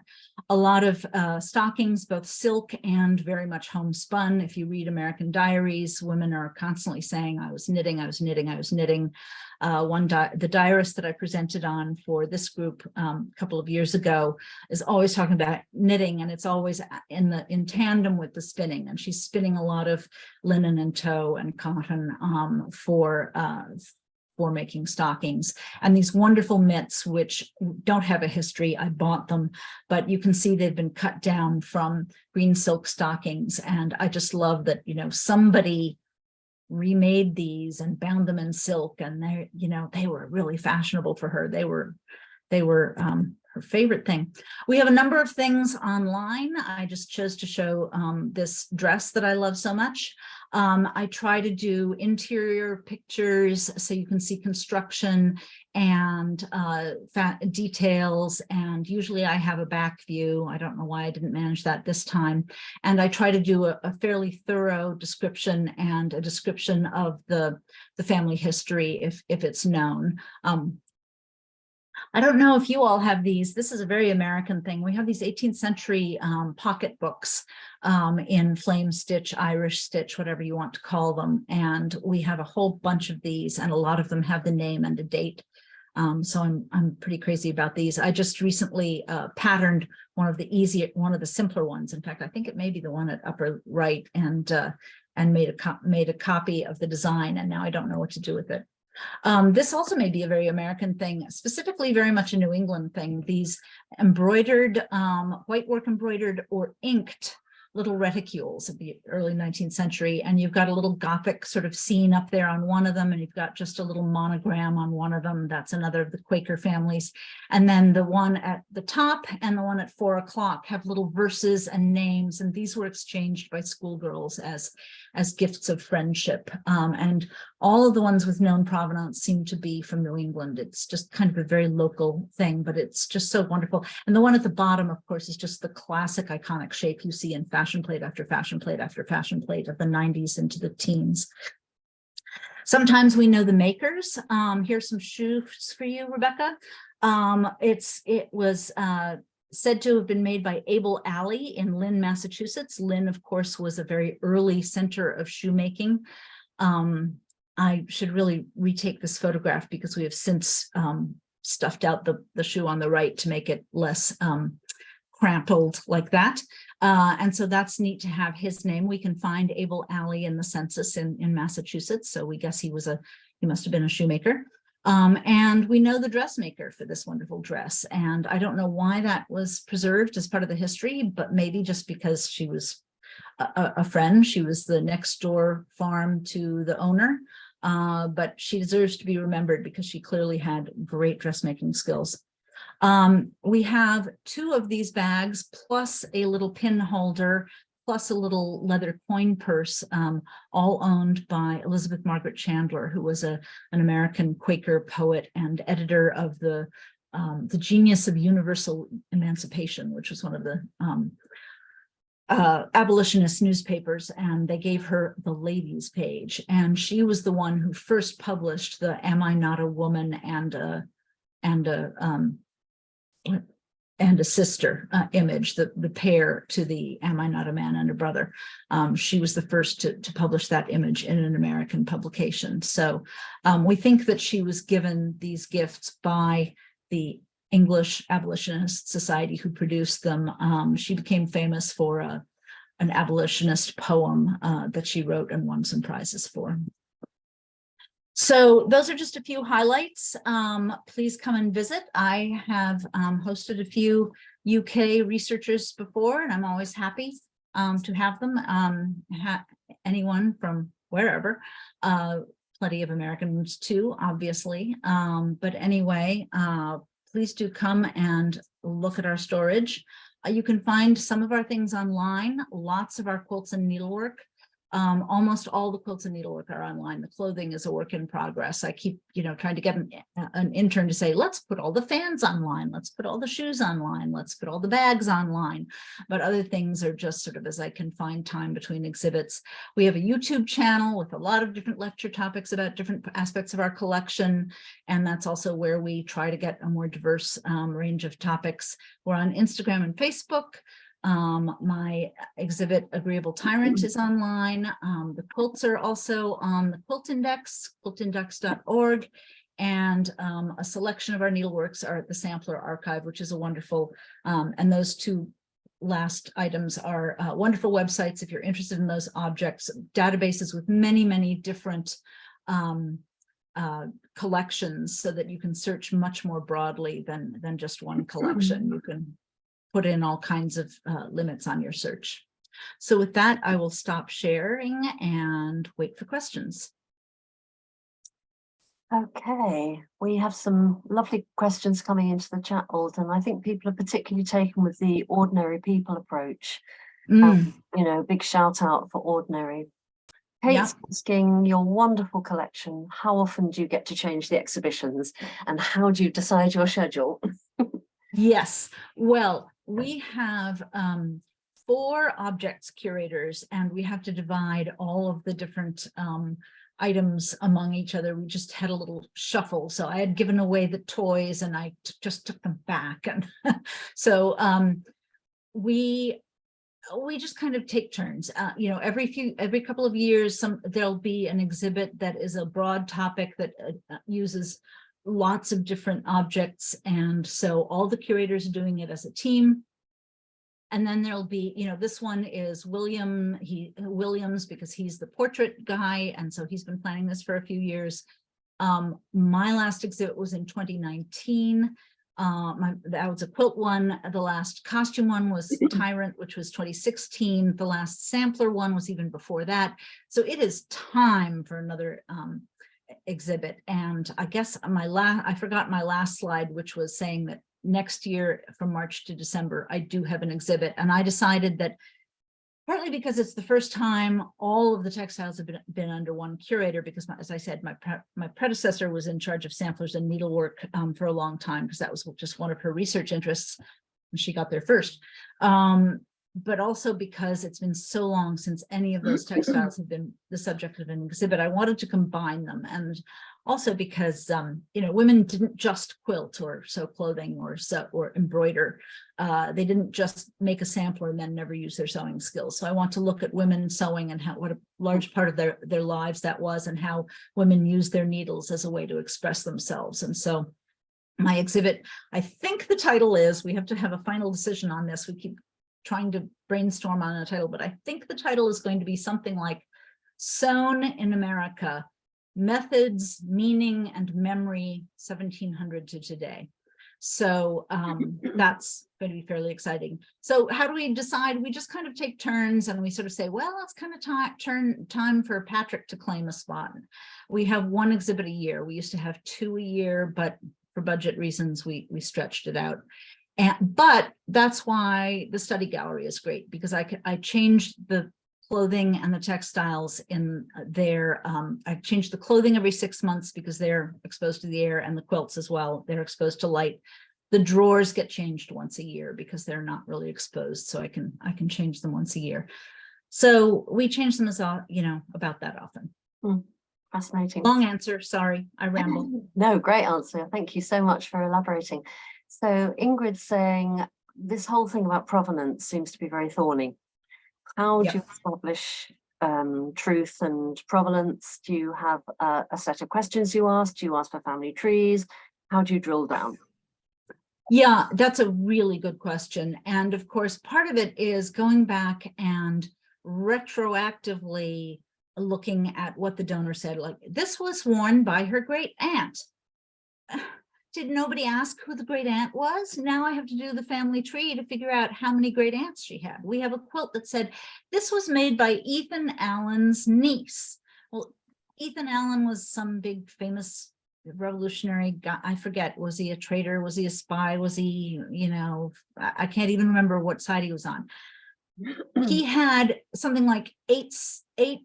A lot of stockings, both silk and very much homespun. If you read American Diaries, women are constantly saying, I was knitting, I was knitting, I was knitting. The diarist that I presented on for this group a couple of years ago is always talking about knitting, and it's always in tandem with the spinning. And she's spinning a lot of linen and tow and cotton for making stockings. And these wonderful mitts, which don't have a history, I bought them, but you can see they've been cut down from green silk stockings. And I just love that, you know, somebody remade these and bound them in silk, and they were really fashionable for her. They were her favorite thing. We have a number of things online. I just chose to show this dress that I love so much. I try to do interior pictures so you can see construction and details, and usually I have a back view. I don't know why I didn't manage that this time. And I try to do a fairly thorough description and a description of the family history if it's known. I don't know if you all have these. This is a very American thing. We have these 18th century pocket books in flame stitch, Irish stitch, whatever you want to call them. And we have a whole bunch of these, and a lot of them have the name and a date. So I'm pretty crazy about these. I just recently patterned one of the simpler ones. In fact, I think it may be the one at upper right, and made a copy of the design. And now I don't know what to do with it. This also may be a very American thing, specifically very much a New England thing. These embroidered, white work embroidered or inked little reticules of the early 19th century. And you've got a little Gothic sort of scene up there on one of them, and you've got just a little monogram on one of them. That's another of the Quaker families. And then the one at the top and the one at 4 o'clock have little verses and names. And these were exchanged by schoolgirls as gifts of friendship. And all of the ones with known provenance seem to be from New England. It's just kind of a very local thing, but it's just so wonderful. And the one at the bottom, of course, is just the classic iconic shape you see in fashion plate after fashion plate after fashion plate of the 90s into the teens. Sometimes we know the makers. Here's some shoes for you, Rebecca. It was said to have been made by Abel Alley in Lynn, Massachusetts. Lynn, of course, was a very early center of shoemaking. I should really retake this photograph because we have since stuffed out the shoe on the right to make it less crumpled like that. And so that's neat to have his name. We can find Abel Alley in the census in Massachusetts. So we guess he must have been a shoemaker. And we know the dressmaker for this wonderful dress. And I don't know why that was preserved as part of the history, but maybe just because she was a friend. She was the next door farm to the owner. But she deserves to be remembered because she clearly had great dressmaking skills. We have 2 of these bags plus a little pin holder plus a little leather coin purse, all owned by Elizabeth Margaret Chandler, who was an American Quaker poet and editor of the Genius of Universal Emancipation, which was one of the abolitionist newspapers, and they gave her the ladies page, and she was the one who first published the "Am I Not a Woman" and a sister image, the pair to the "Am I Not a Man and a Brother." She was the first to publish that image in an American publication. So we think that she was given these gifts by the English Abolitionist Society who produced them. She became famous for an abolitionist poem that she wrote and won some prizes for. So those are just a few highlights. Please come and visit. I have hosted a few UK researchers before, and I'm always happy to have them. Anyone from wherever. Plenty of Americans too, obviously. But anyway, please do come and look at our storage. You can find some of our things online, lots of our quilts and needlework. Almost all the quilts and needlework are online. The clothing is a work in progress. I keep, trying to get an intern to say, let's put all the fans online. Let's put all the shoes online. Let's put all the bags online. But other things are just sort of as I can find time between exhibits. We have a YouTube channel with a lot of different lecture topics about different aspects of our collection. And that's also where we try to get a more diverse range of topics. We're on Instagram and Facebook. My exhibit Agreeable Tyrant is online. The quilts are also on the Quilt Index, quiltindex.org, and a selection of our needleworks are at the Sampler Archive, which is a wonderful, and those 2 last items are wonderful websites if you're interested in those objects, databases with many, many different collections so that you can search much more broadly than just one collection. You can put in all kinds of limits on your search. So with that, I will stop sharing and wait for questions. Okay, we have some lovely questions coming into the chat, Alden. I think people are particularly taken with the ordinary people approach. Big shout out for ordinary. Kate's asking, your wonderful collection, how often do you get to change the exhibitions and how do you decide your schedule? Yes, well, we have 4 objects curators, and we have to divide all of the different items among each other. We just had a little shuffle. So I had given away the toys and I just took them back. And so we just kind of take turns. Every couple of years, there'll be an exhibit that is a broad topic that uses lots of different objects, and so all the curators are doing it as a team. And then there'll be, this one is Williams because he's the portrait guy, and so he's been planning this for a few years. My last exhibit was in 2019. That was a quilt one. The last costume one was Tyrant, which was 2016. The last sampler one was even before that. So it is time for another exhibit. And I guess I forgot my last slide, which was saying that next year from March to December, I do have an exhibit. And I decided that partly because it's the first time all of the textiles have been under one curator, because as I said, my predecessor was in charge of samplers and needlework for a long time, because that was just one of her research interests and she got there first. But also because it's been so long since any of those textiles have been the subject of an exhibit, I wanted to combine them. And also because, women didn't just quilt or sew clothing or embroider. They didn't just make a sampler and then never use their sewing skills. So I want to look at women sewing and what a large part of their lives that was, and how women use their needles as a way to express themselves. And so my exhibit. I think the title is, we have to have a final decision on this. We keep trying to brainstorm on a title, but I think the title is going to be something like Sewn in America, Methods, Meaning, and Memory, 1700 to Today. So that's going to be fairly exciting. So how do we decide? We just kind of take turns and we sort of say, well, it's kind of time for Patrick to claim a spot. We have one exhibit a year. We used to have 2 a year, but for budget reasons, we stretched it out. But that's why the study gallery is great, because I changed the clothing and the textiles in there. I changed the clothing every 6 months because they're exposed to the air, and the quilts as well. They're exposed to light. The drawers get changed once a year because they're not really exposed. So I can change them once a year. So we change them as about that often. Fascinating. Long answer. Sorry, I rambled. No, great answer. Thank you so much for elaborating. So Ingrid's saying this whole thing about provenance seems to be very thorny. How do you establish truth and provenance? Do you have a set of questions you ask? Do you ask for family trees? How do you drill down? Yeah, that's a really good question. And of course, part of it is going back and retroactively looking at what the donor said, like this was worn by her great aunt. Did nobody ask who the great aunt was? Now I have to do the family tree to figure out how many great aunts she had. We have a quilt that said this was made by Ethan Allen's niece. Well, Ethan Allen was some big famous revolutionary guy. I forget, was he a traitor? Was he a spy? Was he, I can't even remember what side he was on. He had something like eight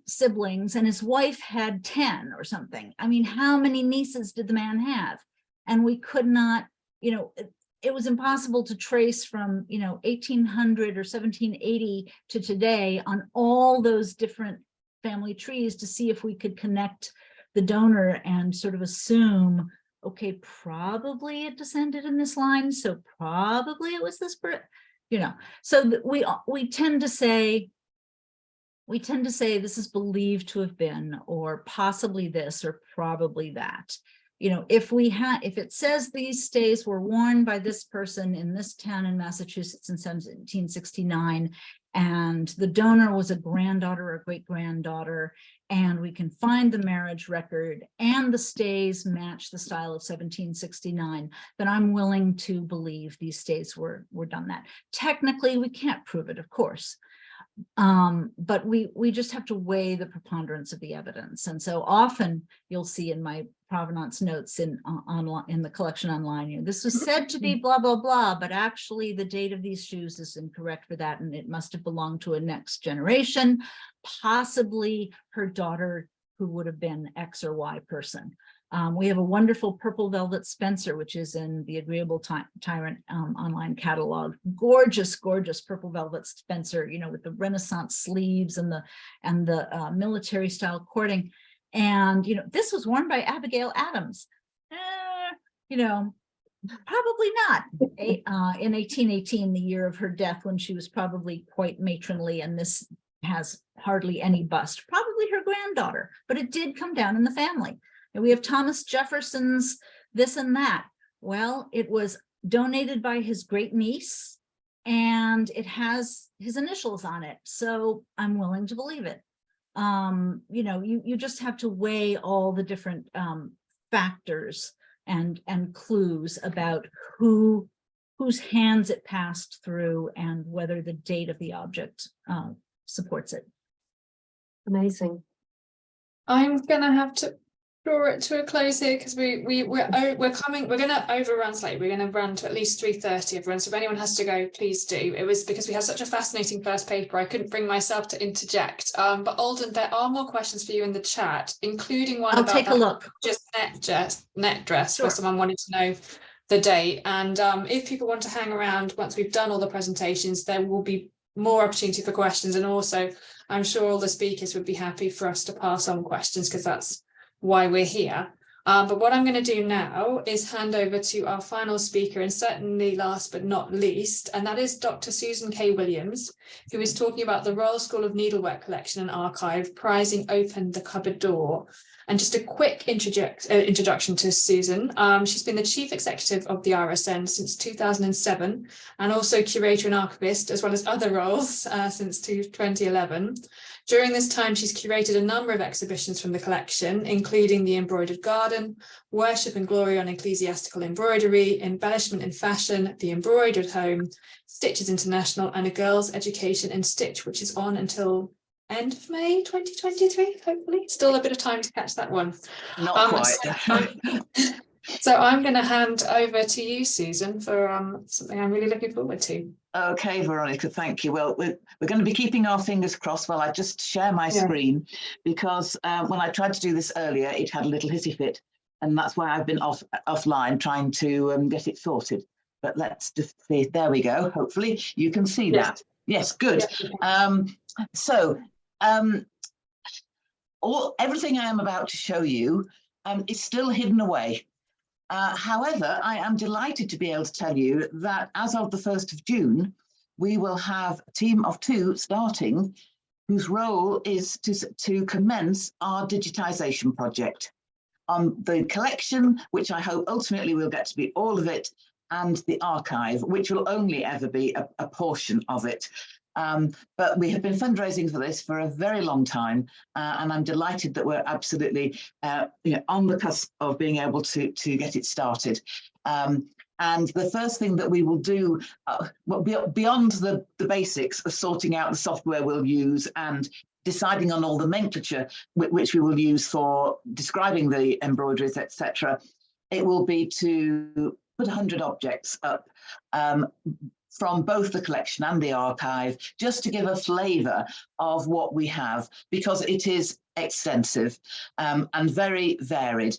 siblings, and his wife had 10 or something. I mean, how many nieces did the man have? And we could not, it was impossible to trace from, 1800 or 1780 to today on all those different family trees to see if we could connect the donor and sort of assume, okay, probably it descended in this line, so probably it was this, so we tend to say this is believed to have been, or possibly this, or probably that. If it says these stays were worn by this person in this town in Massachusetts in 1769, and the donor was a granddaughter or great granddaughter, and we can find the marriage record and the stays match the style of 1769, then I'm willing to believe these stays were done that. Technically, we can't prove it, of course. But we just have to weigh the preponderance of the evidence. And so often you'll see in my provenance notes in the collection online, this was said to be blah, blah, blah, but actually the date of these shoes is incorrect for that. And it must have belonged to a next generation, possibly her daughter, who would have been X or Y person. We have a wonderful purple velvet Spencer, which is in the Agreeable Tyrant online catalog. Gorgeous, gorgeous purple velvet Spencer, with the Renaissance sleeves and the military style cording. And, this was worn by Abigail Adams. Probably not. In 1818, the year of her death, when she was probably quite matronly, and this has hardly any bust, probably her granddaughter, but it did come down in the family. And we have Thomas Jefferson's this and that. Well, it was donated by his great niece, and it has his initials on it. So I'm willing to believe it. You just have to weigh all the different factors and clues about whose hands it passed through and whether the date of the object supports it. Amazing. I'm gonna have to draw it to a close here because we're going to overrun slightly. We're going to run to at least 3:30, everyone. So if anyone has to go, please do. It was because we had such a fascinating first paper, I couldn't bring myself to interject. But Alden, there are more questions for you in the chat, including one about take a look. Just net dress, Sure. where someone wanted to know the date. And if people want to hang around once we've done all the presentations, there will be more opportunity for questions. And also, I'm sure all the speakers would be happy for us to pass on questions, because that's why we're here. But what I'm going to do now is hand over to our final speaker, and certainly last but not least, and that is Dr. Susan K. Williams, who is talking about the Royal School of Needlework collection and archive, Prising Opened the Cupboard Door. And just a quick introduction to Susan. She's been the Chief Executive of the RSN since 2007 and also Curator and Archivist, as well as other roles since 2011. During this time, she's curated a number of exhibitions from the collection, including The Embroidered Garden, Worship and Glory on Ecclesiastical Embroidery, Embellishment in Fashion, The Embroidered Home, Stitches International, and A Girl's Education in Stitch, which is on until end of May 2023, hopefully. Still a bit of time to catch that one. Not quite. So I'm going to hand over to you, Susan, for something I'm really looking forward to. Okay, Veronica, thank you. Well, we're going to be keeping our fingers crossed while I just share my screen, because when I tried to do this earlier, it had a little hissy fit, and that's why I've been offline trying to get it sorted. But let's just see. There we go. Hopefully you can see that. Yes, good. Everything I am about to show you is still hidden away. However, I am delighted to be able to tell you that as of the 1st of June, we will have a team of 2 starting, whose role is to commence our digitisation project on the collection, which I hope ultimately will get to be all of it, and the archive, which will only ever be a portion of it. But we have been fundraising for this for a very long time, and I'm delighted that we're absolutely on the cusp of being able to get it started. And the first thing that we will do, beyond the basics of sorting out the software we'll use and deciding on all the nomenclature which we will use for describing the embroideries, etc., it will be to put 100 objects up from both the collection and the archive, just to give a flavour of what we have, because it is extensive and very varied.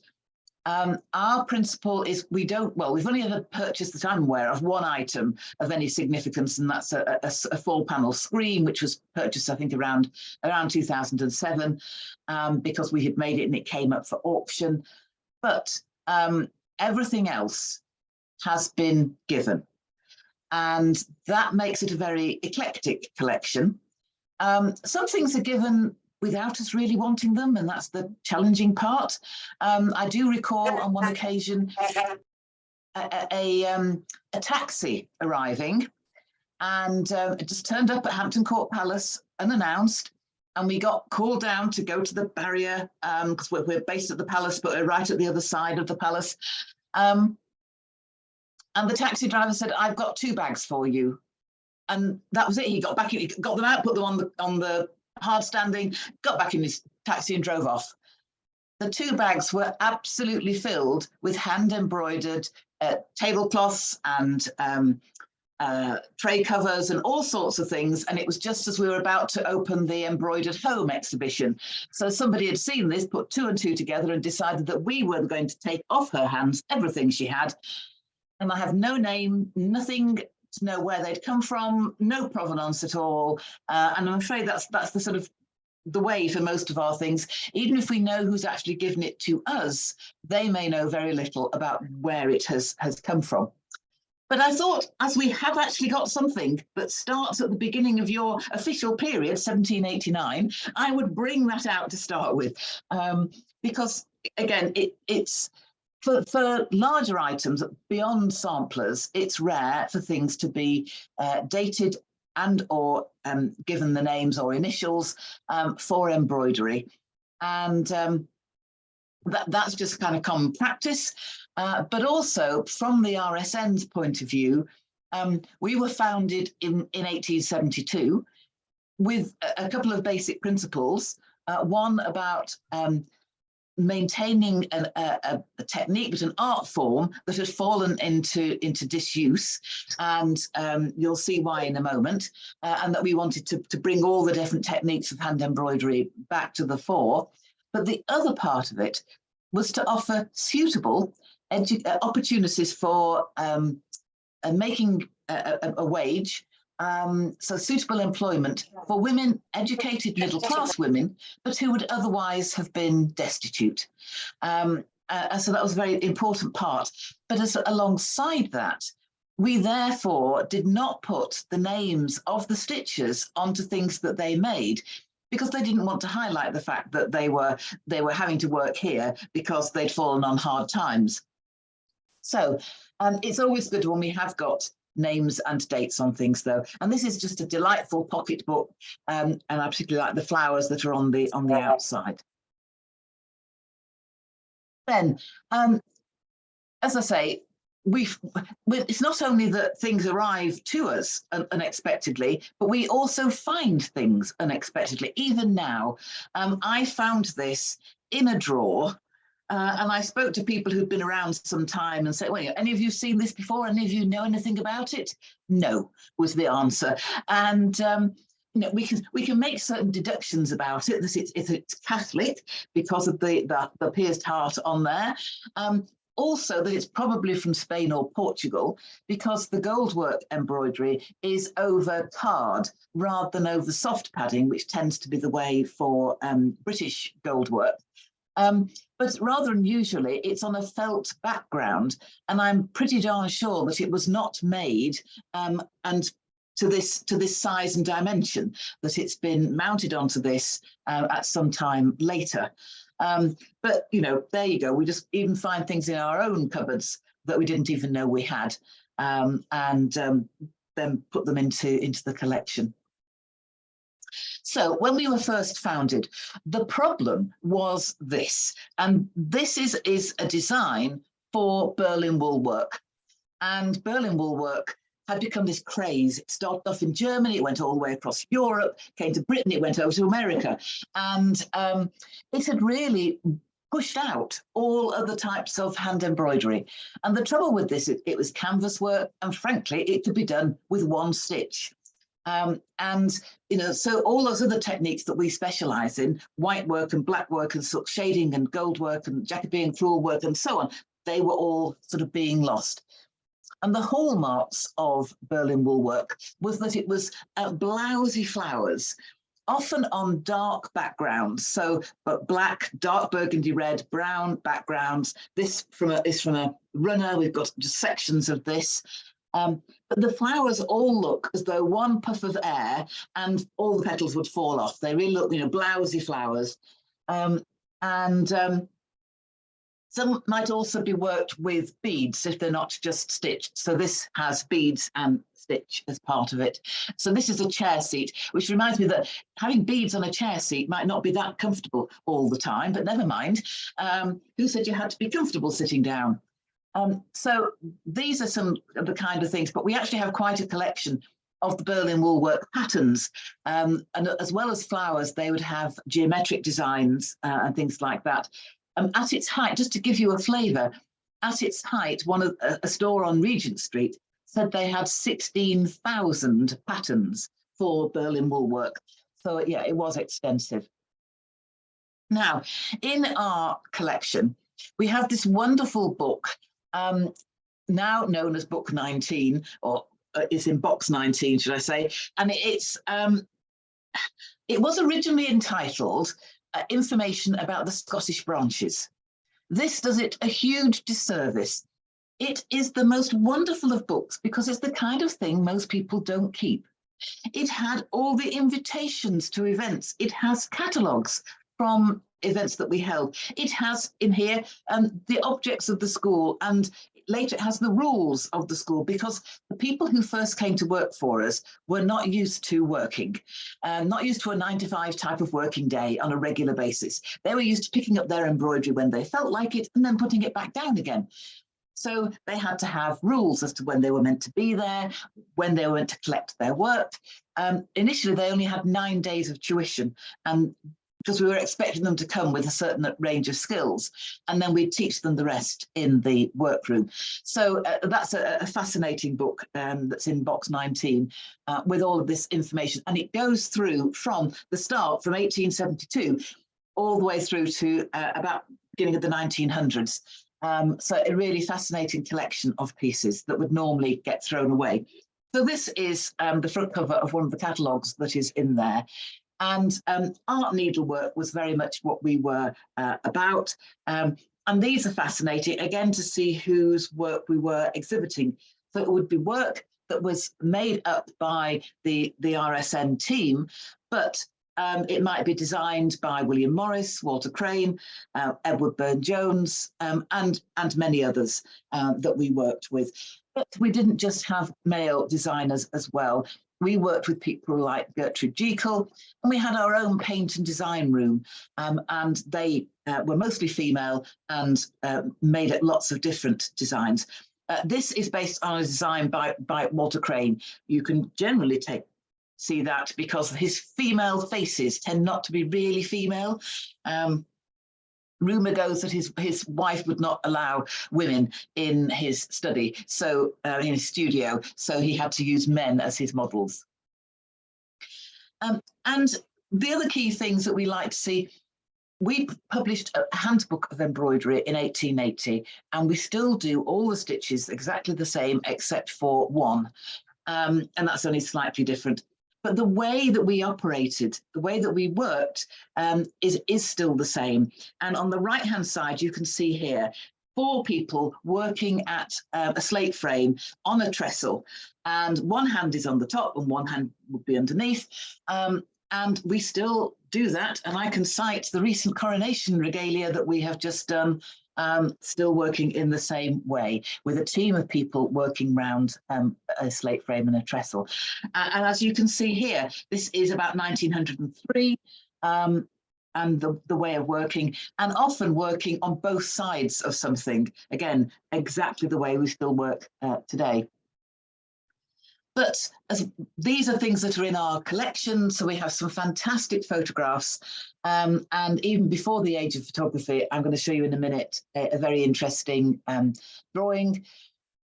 Our principle is we've only ever purchased, that I'm aware of, 1 item of any significance, and that's a full panel screen, which was purchased, I think, around 2007, because we had made it and it came up for auction. But everything else has been given, and that makes it a very eclectic collection. Some things are given without us really wanting them, and that's the challenging part. I do recall on one occasion a taxi arriving, and it just turned up at Hampton Court Palace unannounced, and we got called down to go to the barrier, because we're based at the palace, but we're right at the other side of the palace. And the taxi driver said, "I've got 2 bags for you." And that was it. He got back, he got them out, put them on the hard standing, got back in his taxi and drove off. The 2 bags were absolutely filled with hand embroidered tablecloths and tray covers and all sorts of things. And it was just as we were about to open the Embroidered Home exhibition. So somebody had seen this, put 2 and 2 together, and decided that we were going to take off her hands everything she had. And I have no name, nothing to know where they'd come from, no provenance at all. And I'm afraid that's the sort of the way for most of our things. Even if we know who's actually given it to us, they may know very little about where it has come from. But I thought, as we have actually got something that starts at the beginning of your official period, 1789, I would bring that out to start with. Because, again, it's... For larger items beyond samplers, it's rare for things to be dated and or given the names or initials for embroidery. And that's just kind of common practice. But also from the RSN's point of view, we were founded in 1872 with a couple of basic principles. One about maintaining a technique, but an art form that had fallen into disuse, and you'll see why in a moment, and that we wanted to bring all the different techniques of hand embroidery back to the fore. But the other part of it was to offer suitable opportunities for making a wage, so suitable employment for women, educated middle-class women, but who would otherwise have been destitute. So that was a very important part. But alongside that, we therefore did not put the names of the stitchers onto things that they made. because they didn't want to highlight the fact that they were having to work here because they'd fallen on hard times. So it's always good when we have got names and dates on things, though. And this is just a delightful pocket book, and I particularly like the flowers that are on the outside. Then, as I say, it's not only that things arrive to us unexpectedly, but we also find things unexpectedly. Even now, I found this in a drawer. And I spoke to people who'd been around some time and said, well, any of you seen this before? Any of you know anything about it? No, was the answer. And you know, we can make certain deductions about it. That it's Catholic because of the pierced heart on there. Also that it's probably from Spain or Portugal because the goldwork embroidery is over card rather than over soft padding, which tends to be the way for British goldwork. But rather unusually, it's on a felt background, and I'm pretty darn sure that it was not made and to this size and dimension, that it's been mounted onto this at some time later. But you know, there you go. We just even find things in our own cupboards that we didn't even know we had, and then put them into the collection. So when we were first founded, the problem was this, and this is a design for Berlin wool work. And Berlin wool work had become this craze. It started off in Germany, it went all the way across Europe, came to Britain, it went over to America. And it had really pushed out all other types of hand embroidery. And the trouble with this, it was canvas work, and frankly, it could be done with one stitch. And you know, so all those other techniques that we specialize in, white work and black work and silk shading and gold work and Jacobean crewel work and so on, they were all sort of being lost. And the hallmarks of Berlin wool work was that it was blousy flowers, often on dark backgrounds. So, but black, dark burgundy red, brown backgrounds. This is from a runner. We've got just sections of this. But the flowers all look as though one puff of air and all the petals would fall off. They really look, you know, blousy flowers. Some might also be worked with beads if they're not just stitched. So this has beads and stitch as part of it. So this is a chair seat, which reminds me that having beads on a chair seat might not be that comfortable all the time, but never mind. Who said you had to be comfortable sitting down? So these are some of the kind of things, but we actually have quite a collection of the Berlin wool work patterns. And as well as flowers, they would have geometric designs and things like that. At its height, just to give you a flavour, at its height, a store on Regent Street said they had 16,000 patterns for Berlin wool work. So yeah, it was extensive. Now, in our collection, we have this wonderful book, now known as Book 19, or it's in Box 19, should I say, and it was originally entitled Information about the Scottish Branches. This does it a huge disservice. It is the most wonderful of books because it's the kind of thing most people don't keep. It had all the invitations to events. It has catalogues from events that we held. It has in here the objects of the school, and later it has the rules of the school, because the people who first came to work for us were not used to working, not used to a 9-to-5 type of working day on a regular basis. They were used to picking up their embroidery when they felt like it and then putting it back down again. So they had to have rules as to when they were meant to be there, when they were meant to collect their work. Initially, they only had 9 days of tuition, and because we were expecting them to come with a certain range of skills, and then we'd teach them the rest in the workroom. So that's a fascinating book that's in Box 19 with all of this information. And it goes through from the start, from 1872, all the way through to about beginning of the 1900s. So a really fascinating collection of pieces that would normally get thrown away. So this is the front cover of one of the catalogues that is in there. And art needlework was very much what we were about. And these are fascinating, again, to see whose work we were exhibiting. So it would be work that was made up by the RSN team, but It might be designed by William Morris, Walter Crane, Edward Burne-Jones, and many others that we worked with. But we didn't just have male designers as well. We worked with people like Gertrude Jekyll, and we had our own paint and design room, and they were mostly female and made lots of different designs. This is based on a design by Walter Crane. You can generally see that because his female faces tend not to be really female. Rumour goes that his wife would not allow women in his study, so in his studio, so he had to use men as his models. And the other key things that we like to see, we published a handbook of embroidery in 1880, and we still do all the stitches exactly the same except for one, and that's only slightly different. But the way that we operated, the way that we worked is still the same. And on the right-hand side, you can see here, 4 people working at a slate frame on a trestle. And one hand is on the top and one hand would be underneath. And we still do that. And I can cite the recent coronation regalia that we have just done, still working in the same way with a team of people working around a slate frame and a trestle. And as you can see here, this is about 1903 and the way of working, and often working on both sides of something. Again, exactly the way we still work today. But these are things that are in our collection, so we have some fantastic photographs. And even before the age of photography, I'm going to show you in a minute a very interesting drawing.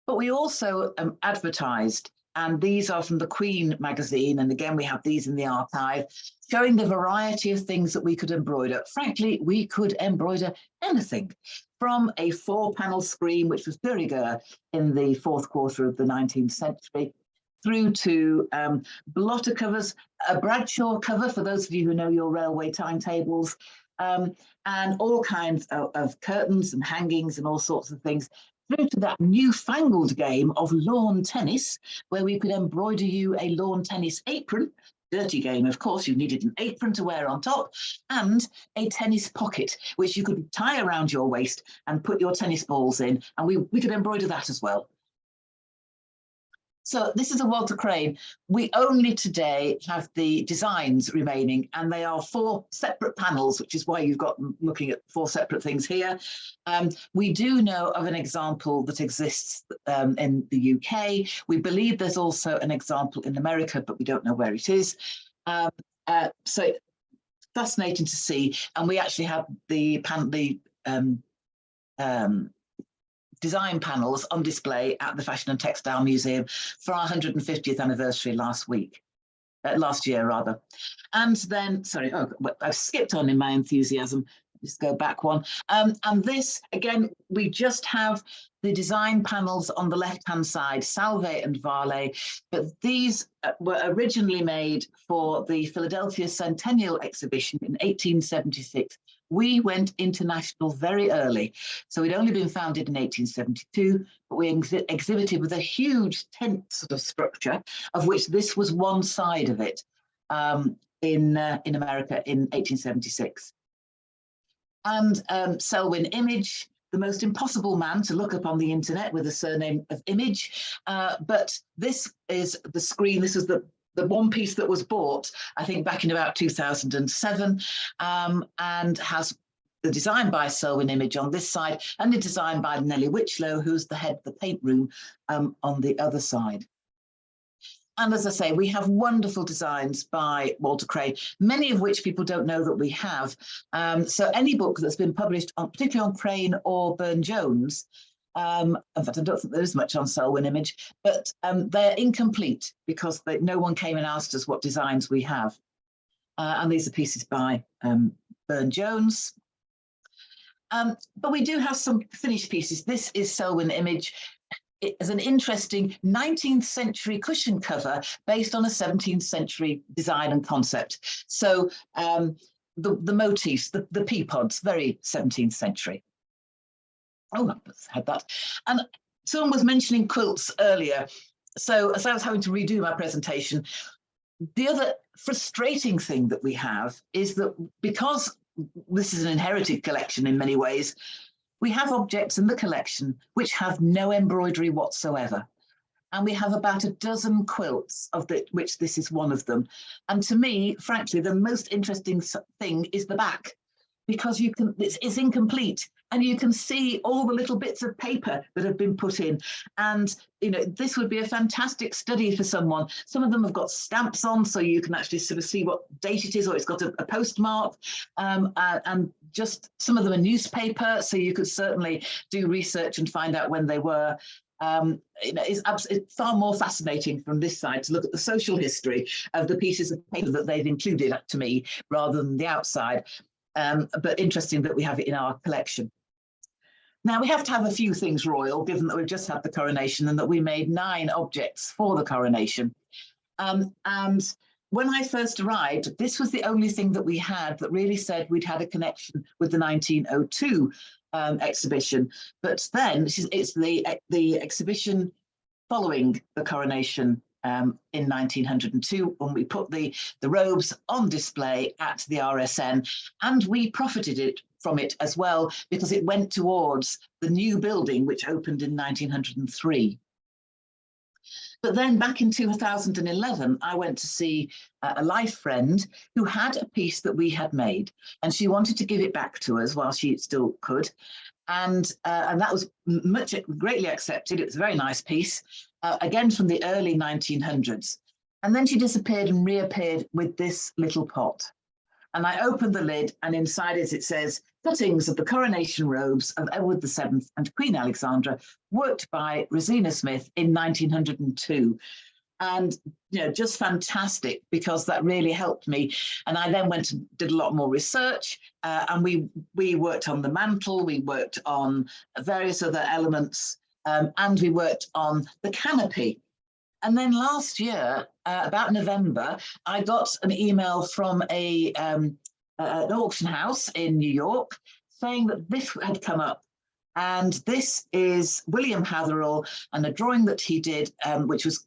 But we also advertised, and these are from the Queen magazine. And again, we have these in the archive, showing the variety of things that we could embroider. Frankly, we could embroider anything, from a 4-panel screen, which was de rigueur in the 4th quarter of the 19th century, through to blotter covers, a Bradshaw cover, for those of you who know your railway timetables, and all kinds of curtains and hangings and all sorts of things, through to that newfangled game of lawn tennis, where we could embroider you a lawn tennis apron. Dirty game, of course, you needed an apron to wear on top, and a tennis pocket, which you could tie around your waist and put your tennis balls in, and we could embroider that as well. So this is a Walter Crane. We only today have the designs remaining, and they are 4 separate panels, which is why you've got them looking at 4 separate things here. We do know of an example that exists in the UK. We believe there's also an example in America, but we don't know where it is. So fascinating to see. And we actually have the design panels on display at the Fashion and Textile Museum for our 150th anniversary last year rather. And then, sorry, I've skipped on in my enthusiasm. Just go back one. And this, again, we just have the design panels on the left-hand side, Salve and Varley, but these were originally made for the Philadelphia Centennial Exhibition in 1876. We went international very early. So we'd only been founded in 1872, but we exhibited with a huge tent sort of structure, of which this was one side of it in America in 1876. And Selwyn Image, the most impossible man to look up on the internet with a surname of Image. But this is the screen. This is the one piece that was bought, I think, back in about 2007, and has the design by Selwyn Image on this side, and the design by Nellie Wichlow, who's the head of the paint room, on the other side. And as I say, we have wonderful designs by Walter Crane, many of which people don't know that we have. So any book that's been published, particularly on Crane or Burne-Jones, in fact, I don't think there is much on Selwyn Image, but they're incomplete because no one came and asked us what designs we have. And these are pieces by Burne-Jones. But we do have some finished pieces. This is Selwyn Image. It is an interesting 19th century cushion cover based on a 17th century design and concept. So the motifs, the pea pods, very 17th century. Oh, I had that. And someone was mentioning quilts earlier. So as I was having to redo my presentation, the other frustrating thing that we have is that because this is an inherited collection in many ways, we have objects in the collection which have no embroidery whatsoever. And we have about a dozen quilts, of which this is one of them. And to me, frankly, the most interesting thing is the back, because you can, it's incomplete, and you can see all the little bits of paper that have been put in. And, you know, this would be a fantastic study for someone. Some of them have got stamps on, so you can actually sort of see what date it is, or it's got a postmark. And just some of them are newspaper, so you could certainly do research and find out when they were. You know, it's far more fascinating from this side to look at the social history of the pieces of paper that they've included, to me, rather than the outside. But interesting that we have it in our collection. Now, we have to have a few things royal, given that we've just had the coronation and that we made 9 objects for the coronation. And when I first arrived, this was the only thing that we had that really said we'd had a connection with the 1902 exhibition. But then it's the exhibition following the coronation in 1902, when we put the robes on display at the RSN, and we profited from it as well, because it went towards the new building which opened in 1903. But then back in 2011, I went to see a life friend who had a piece that we had made, and she wanted to give it back to us while she still could. And that was greatly accepted. It was a very nice piece, again from the early 1900s. And then she disappeared and reappeared with this little pot. And I opened the lid, and inside it says, "Cuttings of the coronation robes of Edward VII and Queen Alexandra, worked by Rosina Smith in 1902. And, you know, just fantastic, because that really helped me. And I then went and did a lot more research, and we worked on the mantle, we worked on various other elements, and we worked on the canopy. And then last year, about November, I got an email from an auction house in New York saying that this had come up. And this is William Hatherall and a drawing that he did, which was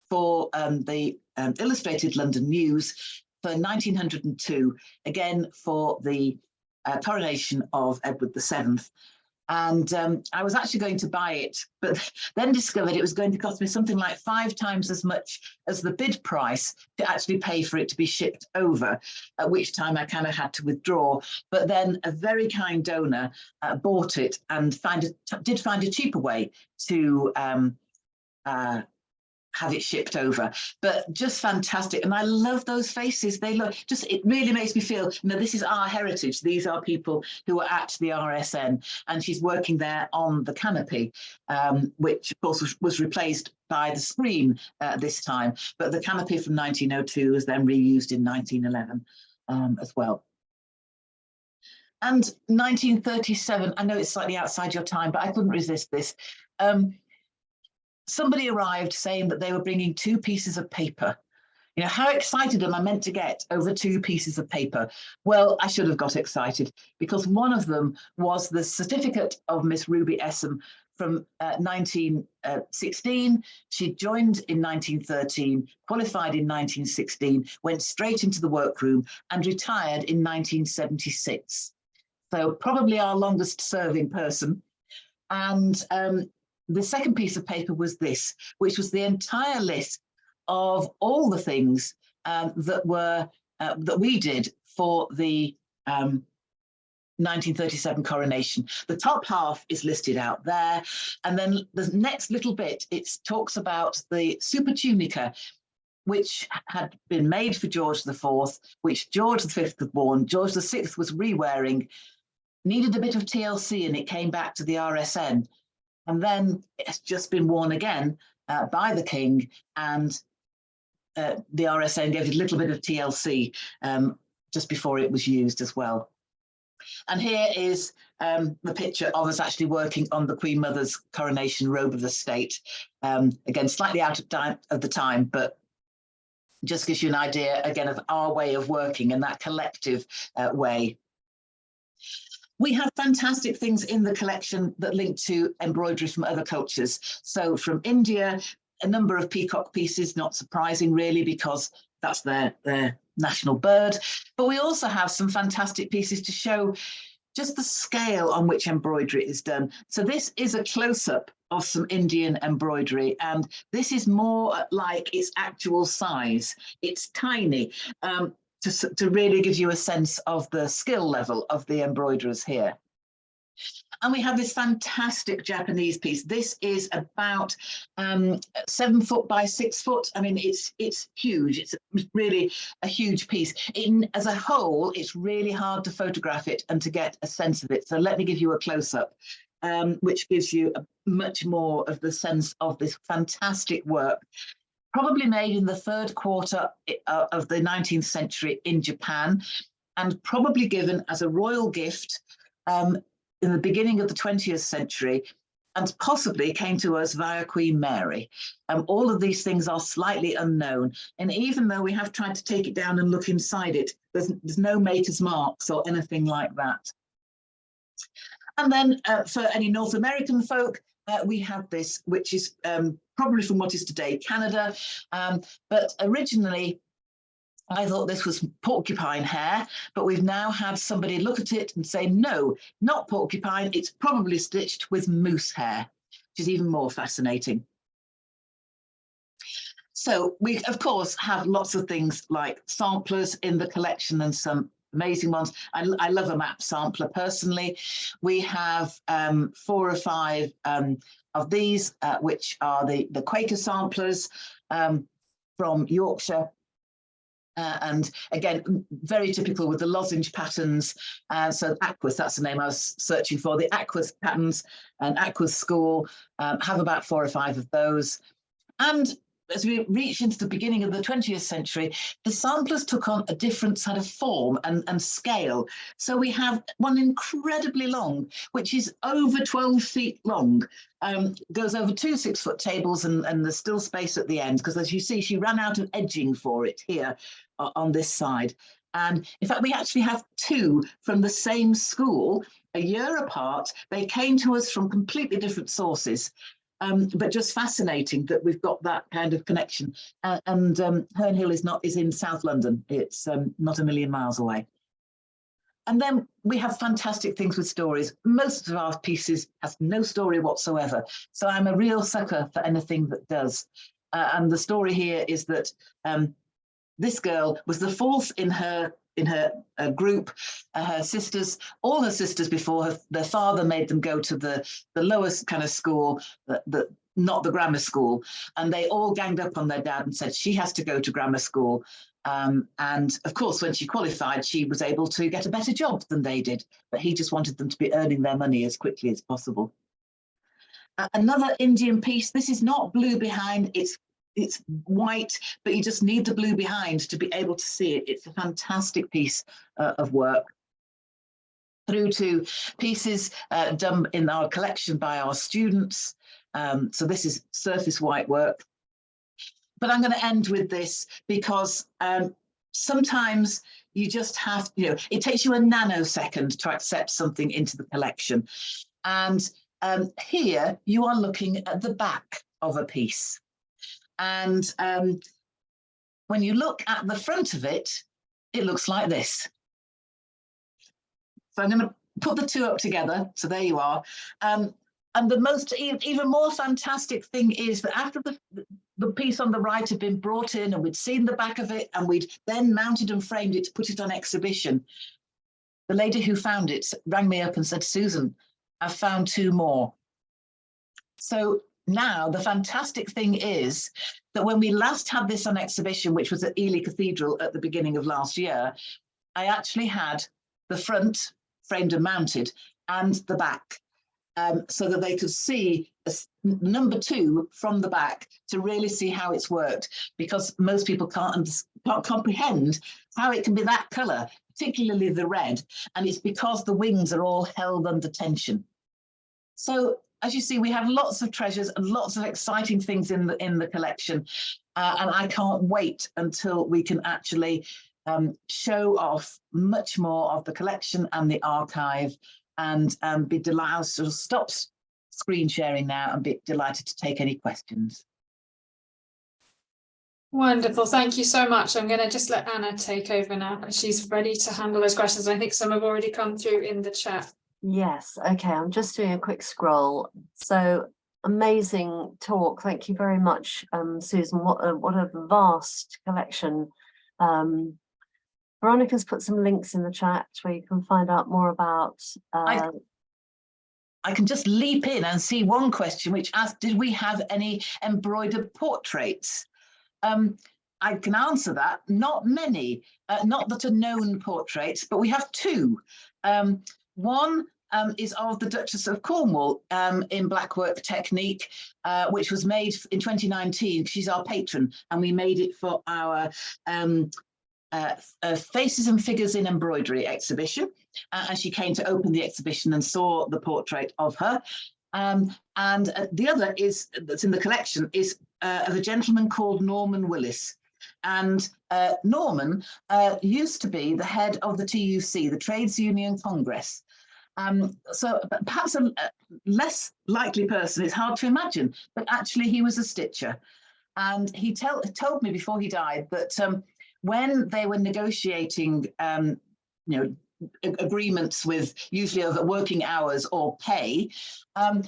for the Illustrated London News for 1902, again for the coronation of Edward VII. And I was actually going to buy it, but then discovered it was going to cost me something like 5 times as much as the bid price to actually pay for it to be shipped over, at which time I kind of had to withdraw. But then a very kind donor bought it and did find a cheaper way to have it shipped over. But just fantastic. And I love those faces. They look just, it really makes me feel, you know, this is our heritage. These are people who are at the RSN, and she's working there on the canopy, which of course was replaced by the screen this time. But the canopy from 1902 was then reused in 1911 as well. And 1937, I know it's slightly outside your time, but I couldn't resist this. Somebody arrived saying that they were bringing 2 pieces of paper. You know, how excited am I meant to get over 2 pieces of paper? Well, I should have got excited, because one of them was the certificate of Miss Ruby Essam from 1916. She joined in 1913, qualified in 1916, went straight into the workroom and retired in 1976. So probably our longest serving person. And the second piece of paper was this, which was the entire list of all the things that we did for the 1937 coronation. The top half is listed out there, and then the next little bit, it talks about the super tunica, which had been made for George IV, which George V had worn. George VI was re-wearing, needed a bit of TLC, and it came back to the RSN. And then it's just been worn again by the king, and the RSN gave it a little bit of TLC just before it was used as well. And here is the picture of us actually working on the Queen Mother's coronation robe of the state. Again, slightly out of the time, but just gives you an idea, again, of our way of working and that collective way. We have fantastic things in the collection that link to embroidery from other cultures. So from India, a number of peacock pieces, not surprising really, because that's their national bird. But we also have some fantastic pieces to show just the scale on which embroidery is done. So this is a close-up of some Indian embroidery, and this is more like its actual size. It's tiny, to really give you a sense of the skill level of the embroiderers here. And we have this fantastic Japanese piece. This is about 7 foot by 6 foot. I mean, it's huge. It's really a huge piece. As a whole, it's really hard to photograph it and to get a sense of it. So let me give you a close-up, which gives you much more of the sense of this fantastic work, probably made in the 3rd quarter of the 19th century in Japan, and probably given as a royal gift in the beginning of the 20th century, and possibly came to us via Queen Mary. All of these things are slightly unknown. And even though we have tried to take it down and look inside it, there's no maker's marks or anything like that. And then for any North American folk, we have this, which is probably from what is today Canada. But originally, I thought this was porcupine hair, but we've now had somebody look at it and say, no, not porcupine, it's probably stitched with moose hair, which is even more fascinating. So we, of course, have lots of things like samplers in the collection and some amazing ones. I love a map sampler personally. We have 4 or 5 of these, which are the Quaker samplers from Yorkshire. And again, very typical with the lozenge patterns. So Aquis, that's the name I was searching for. The Aquis patterns and Aquis school have about 4 or 5 of those. And as we reach into the beginning of the 20th century, the samplers took on a different sort of form and scale. So we have one incredibly long, which is over 12 feet long, goes over 2 6-foot tables, and there's still space at the end, because as you see, she ran out of edging for it here on this side. And in fact, we actually have 2 from the same school, a year apart. They came to us from completely different sources. But just fascinating that we've got that kind of connection. And Herne Hill is in South London. It's not a million miles away. And then we have fantastic things with stories. Most of our pieces have no story whatsoever. So I'm a real sucker for anything that does. And the story here is that this girl was the 4th in her group. Her sisters, all her sisters before her, their father made them go to the lowest kind of school, not the grammar school, and they all ganged up on their dad and said she has to go to grammar school. And of course, when she qualified, she was able to get a better job than they did, but he just wanted them to be earning their money as quickly as possible. Another Indian piece. This is not blue behind, it's white, but you just need the blue behind to be able to see it. It's a fantastic piece of work. Through to pieces done in our collection by our students. So this is surface white work. But I'm going to end with this because sometimes you just have, it takes you a nanosecond to accept something into the collection. And here you are looking at the back of a piece. And when you look at the front of it, it looks like this. So I'm going to put the 2 up together. So there you are. And the most, even more fantastic thing is that after the piece on the right had been brought in and we'd seen the back of it and we'd then mounted and framed it to put it on exhibition, the lady who found it rang me up and said, Susan, I've found 2 more. So now, the fantastic thing is that when we last had this on exhibition, which was at Ely Cathedral at the beginning of last year, I actually had the front framed and mounted and the back so that they could see number 2 from the back to really see how it's worked, because most people can't comprehend how it can be that colour, particularly the red, and it's because the wings are all held under tension. So as you see, we have lots of treasures and lots of exciting things in the collection, and I can't wait until we can actually show off much more of the collection and the archive, and be delighted. I'll sort of stop screen sharing now and be delighted to take any questions. Wonderful. Thank you so much. I'm going to just let Anna take over now. She's ready to handle those questions. I think some have already come through in the chat. Yes, okay, I'm just doing a quick scroll. So amazing talk. Thank you very much, Susan. What a vast collection. Veronica's put some links in the chat where you can find out more about I can just leap in and see one question which asked, did we have any embroidered portraits? I can answer that. Not many, not that are known portraits, but we have two. One is of the Duchess of Cornwall in blackwork technique, which was made in 2019. She's our patron, and we made it for our Faces and Figures in Embroidery exhibition. And she came to open the exhibition and saw the portrait of her. And the other is, that's in the collection, is of a gentleman called Norman Willis. And Norman used to be the head of the TUC, the Trades Union Congress. So perhaps a less likely person, it's hard to imagine, but actually he was a stitcher. And he told me before he died that when they were negotiating, agreements with usually over working hours or pay,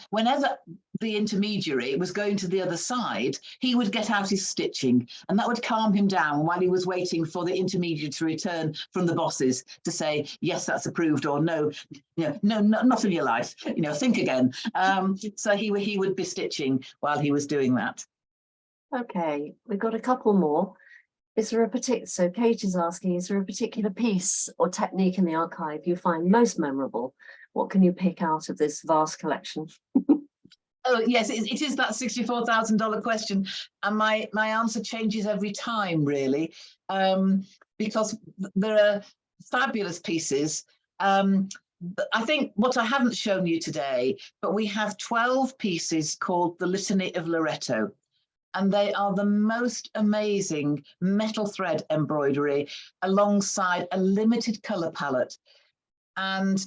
whenever the intermediary was going to the other side, he would get out his stitching, and that would calm him down while he was waiting for the intermediary to return from the bosses to say, yes, that's approved, or no, no, not in your life, think again. So he would be stitching while he was doing that. Okay, we've got a couple more. Is there a particular, so Kate is asking, is there a particular piece or technique in the archive you find most memorable? What can you pick out of this vast collection? Oh, yes, it is that $64,000 question. And my answer changes every time, really, because there are fabulous pieces. I think what I haven't shown you today, but we have 12 pieces called the Litany of Loretto. And they are the most amazing metal thread embroidery alongside a limited colour palette. And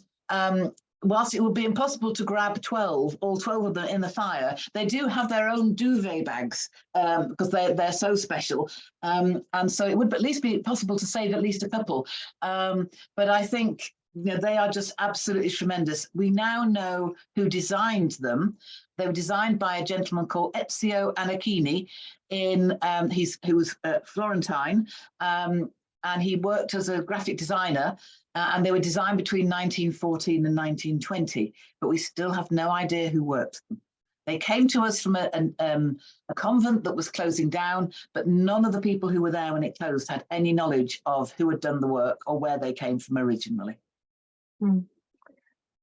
whilst it would be impossible to grab all 12 of them in the fire, they do have their own duvet bags because they're so special. And so it would at least be possible to save at least a couple. But I think they are just absolutely tremendous. We now know who designed them. They were designed by a gentleman called Ezio Anacchini, who was Florentine, and he worked as a graphic designer, and they were designed between 1914 and 1920, but we still have no idea who worked them. They came to us from a convent that was closing down, but none of the people who were there when it closed had any knowledge of who had done the work or where they came from originally.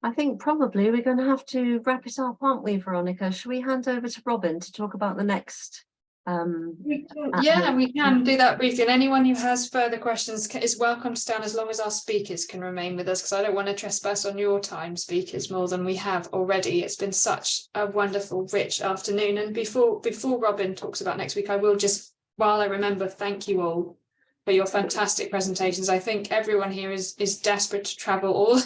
I think probably we're going to have to wrap it up, aren't we, Veronica? Should we hand over to Robin to talk about the next? Yeah, we can do that briefly. And anyone who has further questions is welcome to stand as long as our speakers can remain with us, because I don't want to trespass on your time, speakers, more than we have already. It's been such a wonderful, rich afternoon. And before Robin talks about next week, I will just, while I remember, thank you all for your fantastic presentations. I think everyone here is desperate to travel all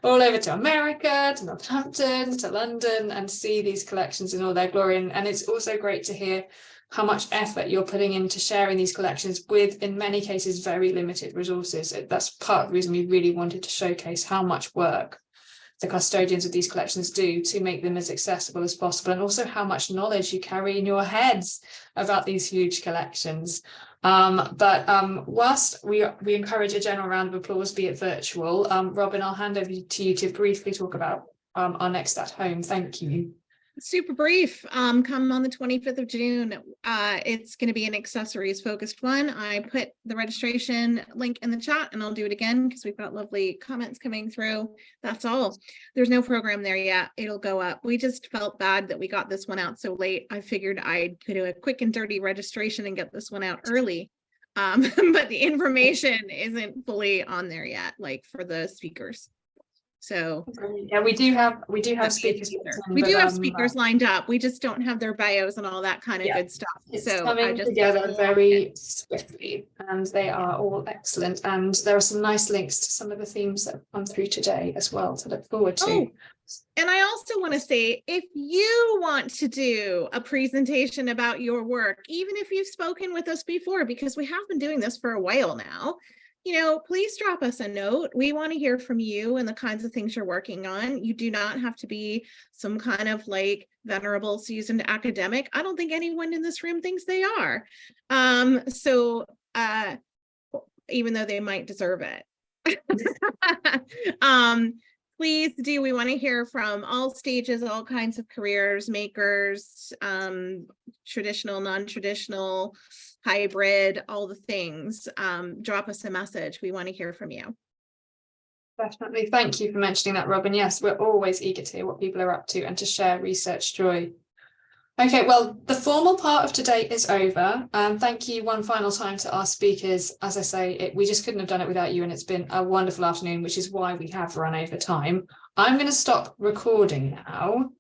over to America, to Northampton, to London, and see these collections in all their glory. And it's also great to hear how much effort you're putting into sharing these collections with, in many cases, very limited resources. That's part of the reason we really wanted to showcase how much work the custodians of these collections do to make them as accessible as possible, and also how much knowledge you carry in your heads about these huge collections. Whilst we encourage a general round of applause, be it virtual, Robin, I'll hand over to you to briefly talk about our next at home. Thank you. Super brief. Come on the 25th of June. It's going to be an accessories focused one. I put the registration link in the chat, and I'll do it again because we've got lovely comments coming through. That's all. There's no program there yet. It'll go up. We just felt bad that we got this one out so late. I figured I'd do a quick and dirty registration and get this one out early. But the information isn't fully on there yet, like for the speakers. So Yeah, we do have that'd be a speakers. teaser. booked in, We do but, have speakers lined up. We just don't have their bios and all that kind of Yeah, good stuff. It's So I coming just together very swiftly, and they are all excellent. And there are some nice links to some of the themes that have come through today as well to look forward to. Oh, and I also want to say, if you want to do a presentation about your work, even if you've spoken with us before, because we have been doing this for a while now, please drop us a note. We want to hear from you and the kinds of things you're working on. You do not have to be some kind of like venerable seasoned academic. I don't think anyone in this room thinks they are. Even though they might deserve it. Please do. We want to hear from all stages, all kinds of careers, makers, traditional, non-traditional, hybrid, all the things. Drop us a message. We want to hear from you. Definitely. Thank you for mentioning that, Robin. Yes, we're always eager to hear what people are up to and to share research joy. Okay, well, the formal part of today is over. Thank you one final time to our speakers. As I say, we just couldn't have done it without you, and it's been a wonderful afternoon, which is why we have run over time. I'm going to stop recording now.